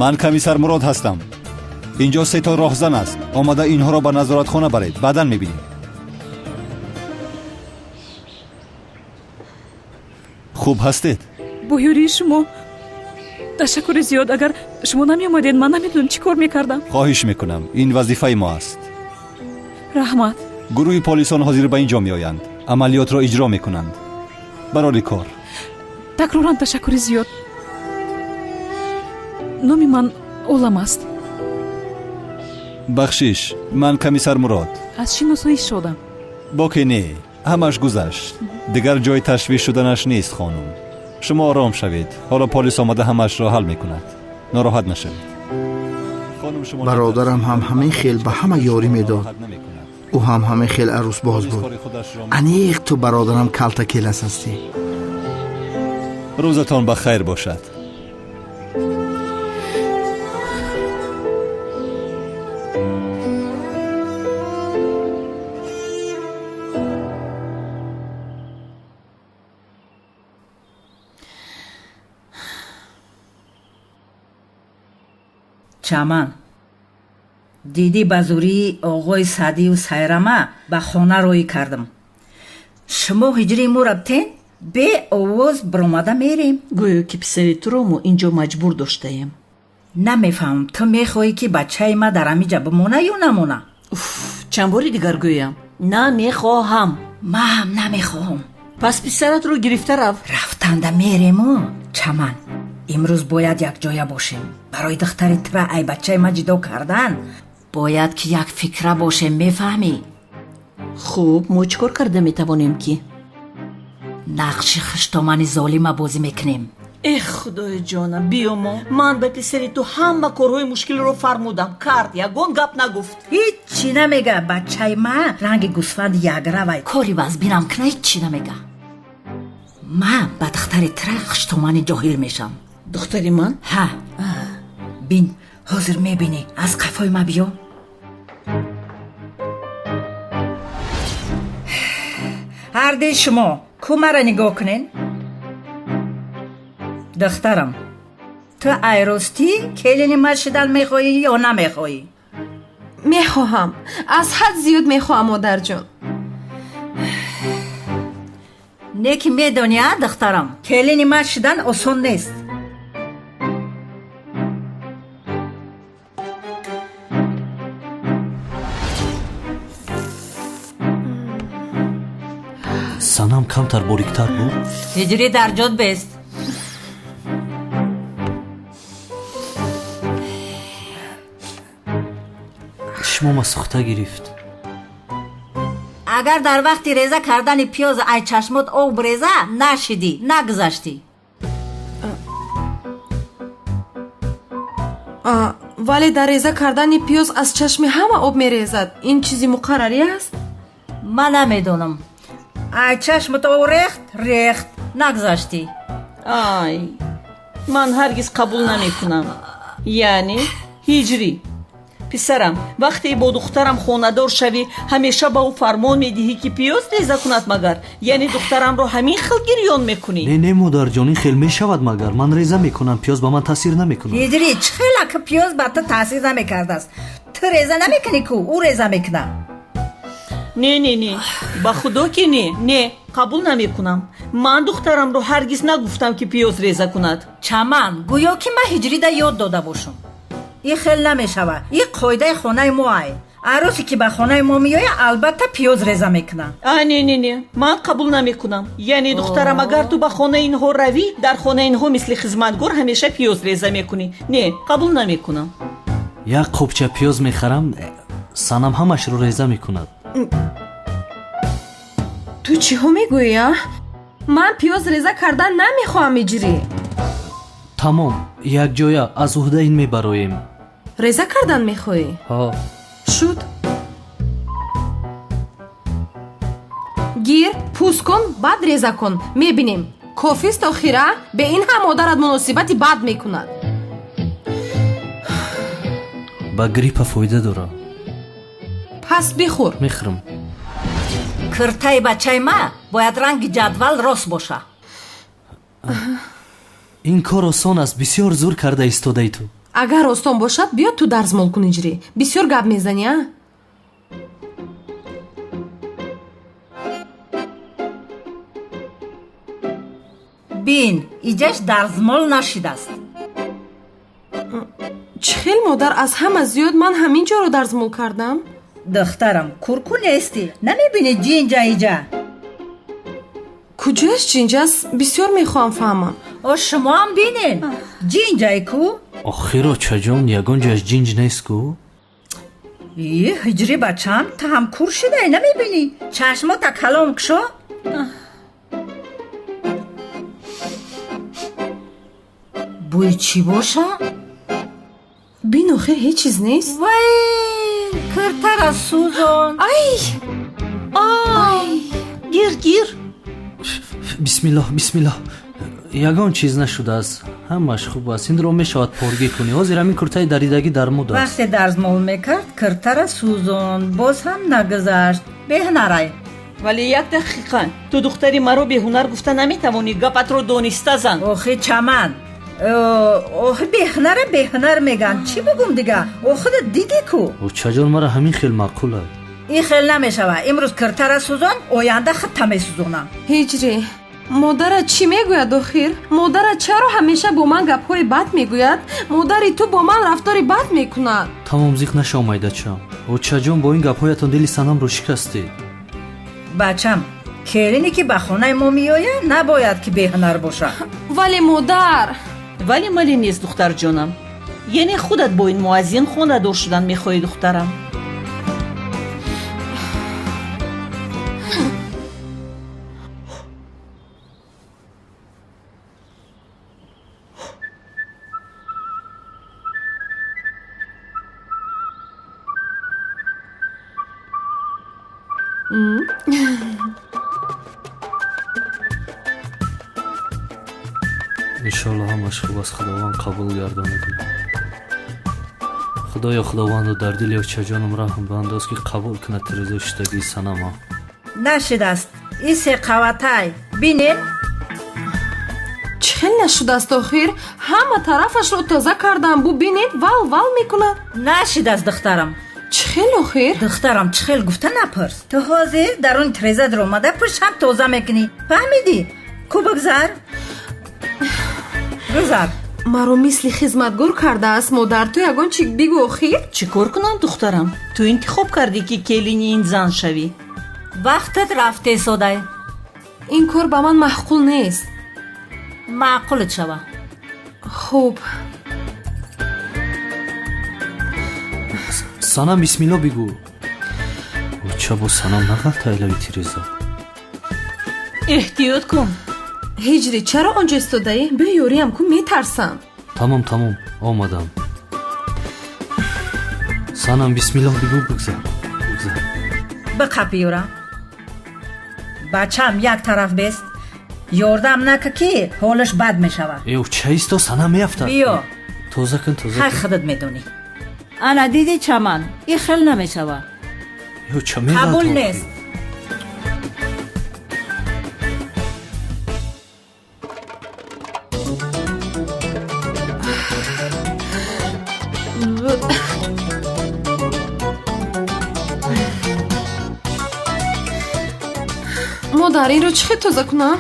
ман комиссар мурод ҳастам. инҷо 3 та роҳзан аст. омада инҳоро ба назоратхона баред, баъдан мебинем. хуб ҳастед? бо ёрии шумо ташаккури зиёд. агар шумо намеомадед, ман намедонам чӣ кор мекардам. хоҳиш мекунам, ин вазифаи мо аст. раҳмат. гурӯҳи полисон ҳозир ба ин ҷо меоянд, амалиётро иҷро мекунанд. барори кор. такроран ташаккури зиёд. номи ман олам аст. бахшиш, ман комиссар мурод. аз шиносоӣ шодам. боке не, ҳамаш гузашт. дигар ҷои ташвиш шуданаш нест. хонум, шумо ором шавед. ҳоло полис омада ҳамашро ҳал мекунад. нороҳат нашавед. бародарам ҳам ҳамин хел ба ҳама ёрӣ медод. ӯ ҳам ҳамин хел арӯсбоз буд. аниқ ту бародарам калта келас ҳастӣ. рӯзатон ба хайр бошад. чаман дидӣ ба зурии оғои садию сайрама ба хона роӣ кардам. شما هجری مو رفتین به آواز برامده میریم. گویو که پسری تو رو مو اینجا مجبور داشتیم. نمیفهم تو میخوایی که بچه ما در امیجا بمونه یا نمونه؟ چند باری دیگر گویم نمیخواهم. ما هم نمیخواهم. پس پسرت رو گرفته رفتنده میریم و چمن امروز باید یک جای باشیم. برای دختر تره ای بچه ما جدا کردن باید که یک فکره باشه، میفهمی؟ خوب ما چکار کرده میتوانیم که نقش خشتامن ظالم بازی میکنیم. ای خدای جانم بیا ما، من به پسری تو همه کارهای مشکل رو فرمودم کرد یگون گپ نگفت. هیچی نمیگه. بچه ما رنگ گوسفند یک روی کاری باز بینم کنه هیچی نمیگه. من به دختر تره خشتامن جاهل میشم. دختری من؟ ها بین حاضر میبینی از قفای ما بیا. هر دی شما کو مرا نگاه کنین. دخترم تو ایراستی کلینی من شدن میخوایی یا نمیخوایی؟ میخواهم، از حد زیاد میخواهم مادر جان. نیکی میدونی دخترم کلینی من شدن آسان نیست. санам камтар бориктар буд. ҳиҷрӣ дар ҷод бест. чишмома сӯхта гирифт. агар дар вақти реза кардани пиёз ай чашмот об реза нашидӣ нагузаштӣ. вале дар реза кардани пиёз аз чашми ҳама об мерезад. ин чизи муқаррарӣ аст? ман намедонам. ай чашмот об рехт нагузаштӣ. ай ман ҳаргиз қабул наметунам. яъне ҳиҷрӣ писарам вақте бо духтарам хонадор шавӣ ҳамеша ба ӯ фармон медиҳӣ ки пиёз реза кунад магар? яъне духтарамро ҳамин хел гирён мекунӣ? не модарҷон ин хел мешавад магар. ман реза мекунам, пиёз ба ман таъсир намекунад. ҳиҷрӣ чӣ хела ки пиёз ба ту таъсир намекардааст? ту реза намекунӣ ку ӯ реза мекунад. не ба худо ки не қабул намекунам. ман духтарамро ҳаргиз нагуфтам ки пиёз реза кунад. чаман гӯё ки ман ҳиҷрида ёд дода бошам. ин хел намешава. ин қоидаи хонаи моай. аросе ки ба хонаи мо меоя албатта пиёз реза мекунад. не ман қабул намекунам. яъне духтарам агар ту ба хонаи инҳо равӣ дар хонаи инҳо мисли хизматгор ҳамеша пиёз реза мекунӣ. не қабул намекунам. як қопча пиёз мехарам, санам ҳамашро реза мекунад. ту чиҳо мегӯӣ? ман пиёз реза кардан намехоҳам. иҷрӣ тамом якҷоя аз уҳда ин мебароем. реза кардан мехоҳӣ? шуд. гир пӯст кун баъд реза кун. мебинем кофист охира. бе ин ҳам модарат муносибати бад мекунад. ба гриппа фоида дорад. пас бихӯр. мехӯрам. киртаи бачаи ма бояд ранги ҷадвал рост боша. ин кор осон аст. бисёр зур карда истодаи ту. агар осон бошад биё ту дарзмол кун. иҷрӣ бисёр гап мезанӣ. бин иҷаш дарзмол нашидааст. чӣ хел модар, аз ҳама зиёд ман ҳамин ҷоро дарзмол кардам. духтарам курку нестӣ? намебинӣ ҷинҷа иҷа? куҷояш ҷинҷаст? бисёр мехоҳам фаҳмам. шумо ҳам бинен ҷинҷае ку? охиро чаҷон ягон ҷояш ҷинҷ нест ку? ҳиҷрӣ бачам ту ҳам кур шудаи намебинӣ? чашмота калом кушо. бӯи чӣ боша? бин охир ҳеҷ чиз нест. вай киртара сӯзон. ай гир бисмиллоҳ ягон чиз нашудааст. ҳамаш хуб аст. инро мешавад поргӣ кунӣ. ҳозир ҳамин куртаи даридагӣ дар муд аст. вақте дарзмол мекард киртара сӯзон. боз ҳам нагузашт. беҳнарай. вале як дақиқа ту духтари маро беҳунар гуфта наметавонӣ? гапатро дониста зан. охи чаман охи беҳнар меган. чӣ бугум дига? охуда дидӣ ку? чаҷон мара ҳамин хел маъқул аст. این خیلی نمیشوه. امروز کرتر سوزان آینده خطه میسوزونم. هیجری مادرت چی میگوید آخر؟ مادرت چرا همیشه با من گپ‌های بد میگوید؟ مادری تو با من رفتاری بد میکند. тамом зиқ наша майдачам очаҷон бо ин гапҳоятон дили санамро шикастед. بچم келини که به خانه ما میآید نباید که بی‌هنر باشه. ولی مادر ولی مالی نیست دختر جانم. یعنی خودت با این مؤذن خانه دار شدن میخوای دخترم؟ иншолло ҳамаш хуб аст худованд қабул гардонад. худоё худованду дар дили очаҷонам раҳм бандоз ки қабул кунад тирезаи шудагии санама. نشدست این سه قوتای بینین چی خیلی نشدست آخر؟ همه طرفش رو تازه کردم بو بینید ول ول میکنه. نشدست دخترم. چی خیلی آخر؟ دخترم چی خیلی گفته نپرس. تو حاضر در اون تریزه در اومده پشت هم تازه میکنی. فهمیدی؟ کو بگذار گذار. مرا مثل خدمتگار کرده است مادر. تو یگان چی بگو آخر؟ چی کار کنم دخترم؟ تو انتخاب کردی که کلینی این زن شوی. وقتت رفته ساده. این کار با من معقول نیست. معقولت شوه. خوب санам бисмилло бигӯ. оча бо санам нагалта илави тиреза. احتیاط کن. هیجری چرا آنجا استادهی؟ بیا یوریم کن میترسم. тамом омадам. санам бисмилло бигӯ бигзар. بقپ یورم. بچم یک طرف بست. یاردم نکه که حالش بد میشوه. ای چایستا санам میافتد. بیا. تازه کن. هر خودت میدونی. انا دیدی چمن این خیلی نمیشوه. قبول نیست. مادر این رو چی خیلی تازه کنم؟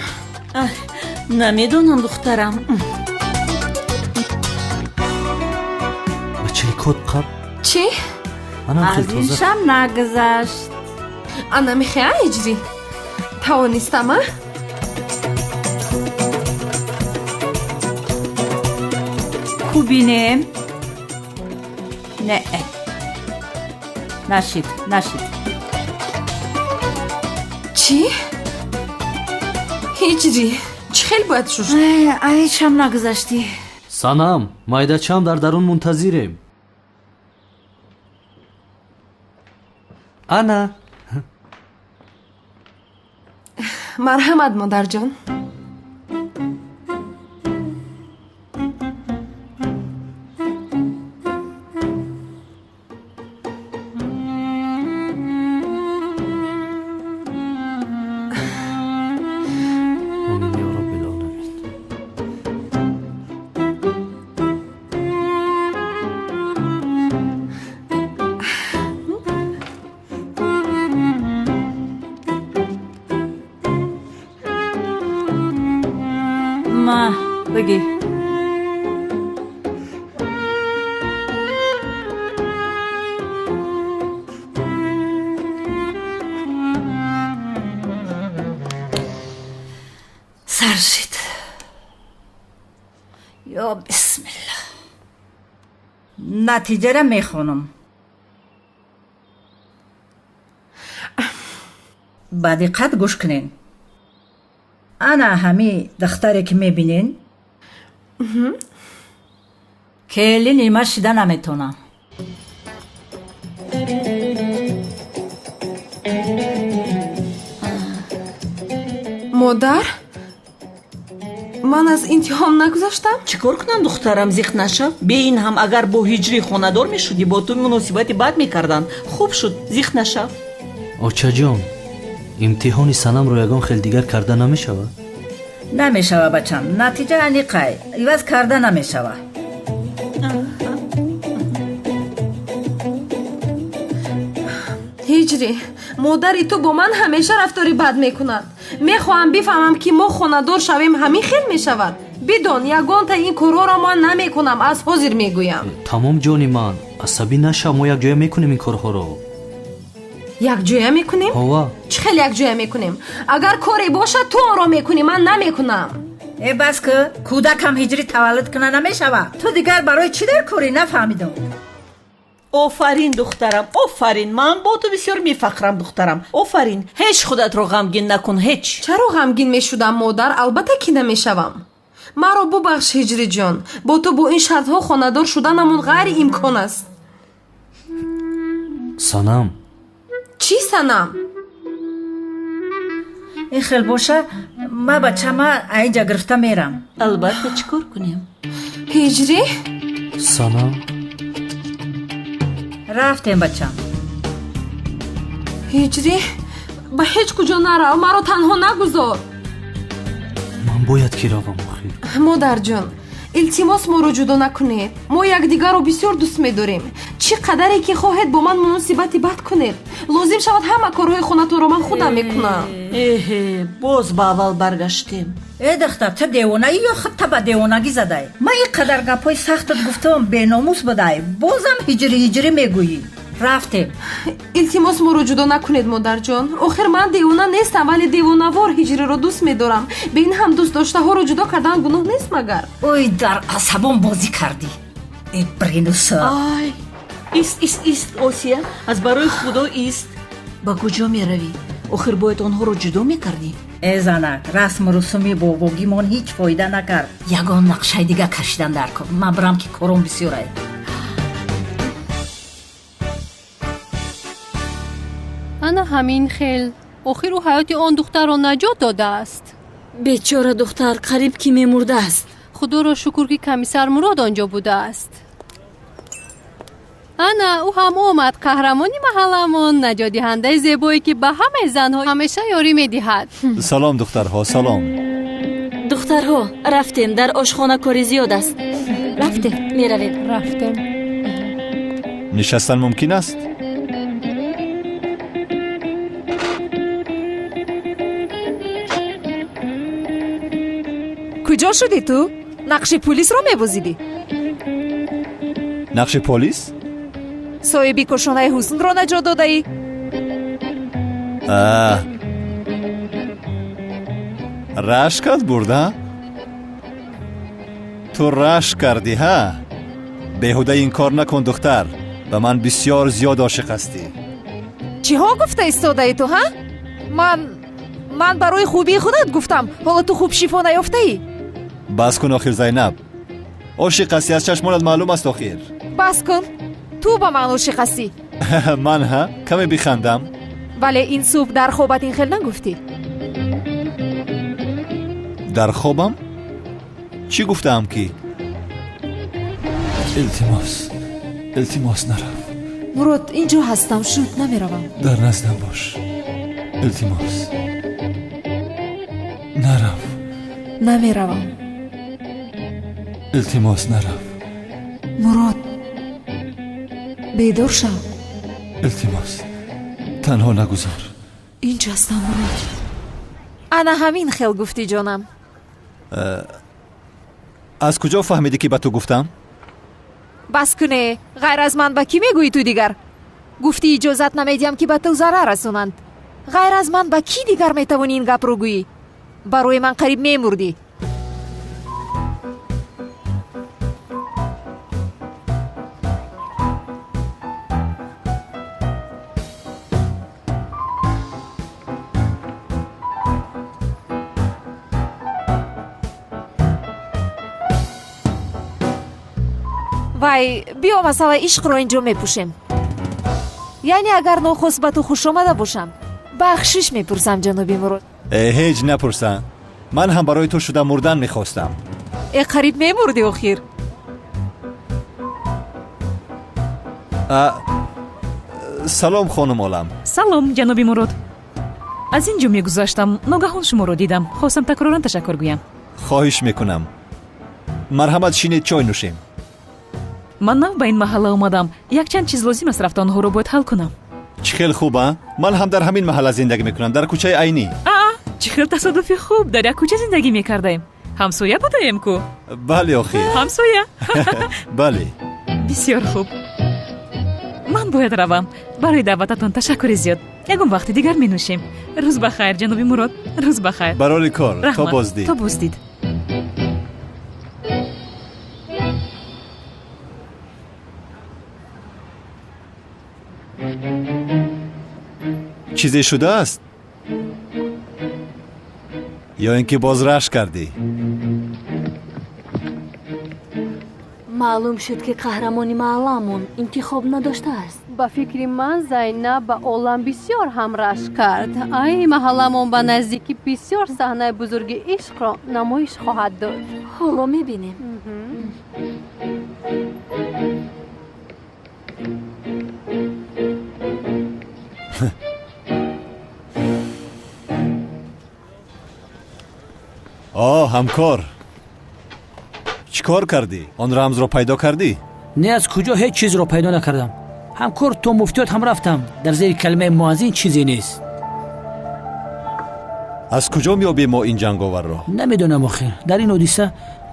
نمیدونم دخترم. کد قب چی؟ از این شم نگذشت. انا میخواه هیجری توانستم کو بینیم؟ نه نشید چی؟ هیجری چی خیلی باید شد؟ ای شم نگذشتی. санам майдачам дар дарун мунтазирем. ана марҳамат модарҷон. بگی سرشید یا بسم الله. نتیجه را میخونم. با دقت گوش کنین. انا همی دختری که میبینین کلی نیمه شده نمیتونم. مادر من از امتحان نگذاشتم. چیکار کنم دخترم زیخ نشو؟ به این هم اگر با هجری خانه‌دار میشدی با تو مناسبت بد میکردن. خوب شد زیخ نشو. оча ҷон имтиҳони санамро ягон хел дигар карда намешавад? намешава бачам. натиҷа аниқай иваз карда намешава. ҳиҷрӣ, модари ту бо ман ҳамеша рафтори бад мекунад. мехоҳам бифаҳмам ки мо хонадор шавем ҳамин хел мешавад. бидон, ягонта ин корҳоро ман намекунам, аз ҳозир мегӯям. тамом ҷони ман, асабӣ наша, мо якҷоя мекунем ин корҳоро. якҷоя мекунем? ҳова чӣ хел якҷоя мекунем? агар коре бошад ту онро мекунӣ, ман намекунам. бас ки кӯдакам ҳиҷрӣ таваллуд куна намешавад. ту дигар барои чӣ дар корӣ нафаҳмидам. офарин духтарам, офарин. ман бо ту бисёр мефахрам духтарам. офарин. ҳеҷ худатро ғамгин накун, ҳеҷ. чаро ғамгин мешудам модар? албатта ки намешавам. маро бубахш ҳиҷриҷон, бо ту бо ин шартҳо хонадор шуданамон ғайри имкон аст. санам, чӣ санам? ин хел боша, ма бачама айҷа гирифта мерам. албатта, чӣ кор кунем? ҳиҷрӣ? санам, рафтем бачам. ҳиҷрӣ, ба ҳеҷ куҷо нарав, маро танҳо нагузор. ман бояд ки равам охир. модарҷон, илтимос моро ҷудо накунед. мо якдигарро бисёр дӯст медорем. чӣ қадаре ки хоҳед бо ман муносибати бад кунед. лозим шавад ҳама корҳои хонатонро ман худам мекунам. эҳе, боз ба аввал баргаштем. духтар, ту девонаӣ ё худта ба девонагӣ задай? ман ин қадар гапҳои сахтат гуфтам, беномус будай, бозам ҳиҷрӣ мегӯӣ. рафтем. илтимос моро ҷудо накунед модарҷон. охир ман девона нестам, вале девонавор ҳиҷриро дӯст медорам. бе ин ҳам дӯстдоштаҳоро ҷудо кардан гуноҳ нест магар? ой, дар асабон бозӣ кардӣ. бринуса. ай, ист осия, аз барои худо ист. ба куҷо меравӣ? охир бояд онҳоро ҷудо мекардӣ? занак, расму русуми бовогимон ҳеҷ фоида накард. ягон нақшаи дига кашидан дар кор. ман бирам ки кором бисёр аст. ана ҳамин хел охир ӯ ҳаёти он духтарро наҷот додааст. бечора духтар қариб ки мемурдааст. худоро шукр ки комиссар мурод онҷо будааст. ана ӯ ҳам омад, қаҳрамони маҳалламон, наҷотдиҳандаи зебое ки ба ҳамаи занҳо ҳамеша ёрӣ медиҳад. салом духтарҳо, салом. духтарҳо, рафтем, дар ошхона кори зиёд аст. рафтем, меравед. рафтем. нишастан мумкин аст? куҷо шудӣ ту? нақши пулисро мебозидӣ? нақши полис? соҳиби кошонаи ҳуснро наҷот додаӣ? рашкат бурда? ту рашк кардӣ, ҳа? беҳуда ин кор накун духтар. ба ман бисёр зиёд ошиқ ҳастӣ. чиҳо гуфта истодаӣ ту, ҳа? ман барои хубии худат гуфтам. ҳоло ту хуб шифо наёфтаӣ? бас кун охир Зайнаб. ошиқ ҳастӣ, аз чашмонат маълум аст охир. бас кун. ту ба ман ошиқ ҳастӣ. ман ҳа? каме бихандам. вале ин субҳ дар хобат ин хел нагуфтӣ? дар хобам? чӣ гуфтаам ки? илтимос нарав. мурод, инҷо ҳастам, шуд намеравам. дар наздам бош. илтимос нарав. намеравам. илтимос нарав. мурод, бедор шав. илтимос танҳо нагузор. инҷо ҳастам мурод. ана ҳамин хел гуфтӣ ҷонам. аз куҷо фаҳмидӣ ки ба ту гуфтам? бас куне, ғайр аз ман ба кӣ мегӯӣ ту дигар? гуфтӣ иҷозат намедиҳам ки ба ту зарар расонанд. ғайр аз ман ба кӣ дигар метавонӣ ин гапро гӯӣ? барои ман қариб мемурдӣ. вай, биё масъалаи ишқро инҷо мепӯшем. яъне агар нохост ба ту хушомада бошам, бахшиш мепурсам ҷаноби мурод. ҳеҷ напурсан. ман ҳам барои ту шуда мурдан мехостам. қариб мемурдӣ охир. салом хонум Олам. салом ҷаноби мурод. аз ин ҷо мегузаштам, ногаҳон шуморо дидам. хостам такроран ташаккур гӯям. хоҳиш мекунам. марҳамат, шинед чой нӯшем. ман нав ба ин маҳалла омадам. якчанд чиз лозим аст рафта онҳоро бояд ҳал кунам. چی خیلی خوبه. من هم در همین محله زندگی میکنم، در کوچه عینی. چه خیلی تصادفی خوب. در یک کوچه زندگی میکردیم. همسایه بودیم کو؟ بله آخی. همسایه؟ بله. بسیار خوب. من باید روم. برای دعوتتون تشکر زیاد. یکم وقت دیگر می نوشیم. روز بخیر جنابی مراد. روز بخیر. برای کار. تا بازدید. تا بازدید. چیزی شده است؟ یا اینکه باز رشت کردی؟ معلوم شد که قهرمانی محلمون انتخاب نداشته است. ба фикри ман зайнаб ба олам бисёр ҳамраш кард. ай маҳалламон ба наздикӣ бисёр саҳнаи бузурги ишқро намоиш хоҳад дод. ҳоло мебинем. ҳамкор, чӣ кор кардӣ? Он рамзро пайдо кардӣ? не аз куҷо ҳеҷ чизро пайдо накардам. ҳамкор то муфтиёт ҳам рафтам. дар зери калимаи муаззин чизе нест. аз куҷо меёбем мо ин ҷанговарро? намедонам охир дар ин ҳодиса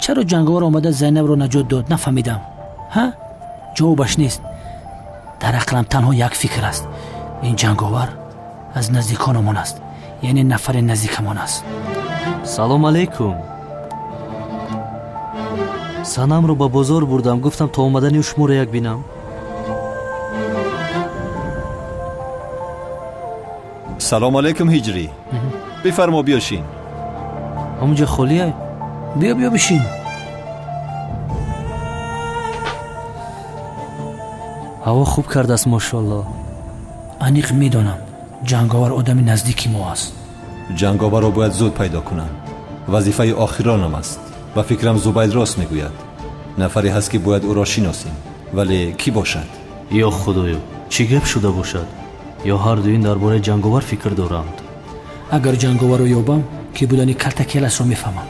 чаро ҷанговар омада зайнабро наҷот дод нафаҳмидам. ҷавобаш нест. дар ақлам танҳо як фикр аст. ин ҷанговар аз наздиконамон аст, яъне нафари наздикамон аст. салом алейкум. санамро ба бозор бурдам, гуфтам то омадани шуморо як бинам. салом алейкум ҳиҷрӣ. бифармо биёшин. ҳамунҷа холие? биё бишин. ҳаво хуб кардааст мошоалло. аниқ медонам ҷанговар одами наздики мо аст. ҷанговарро бояд зуд пайдо кунам. вазифаи охиронам аст. ба фикрам зубайд рост мегӯяд. нафаре ҳаст ки бояд ӯро шиносем. вале кӣ бошад? ё худоё, чӣ гап шуда бошад? ё ҳардуин дар бораи ҷанговар фикр доранд? агар ҷанговарро ёбам ки будани калта келасро мефаҳмам,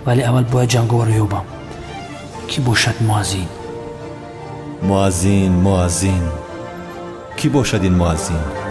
вале аввал бояд ҷанговарро ёбам. кӣ бошад муаззин? муаззин. кӣ бошад ин муаззин?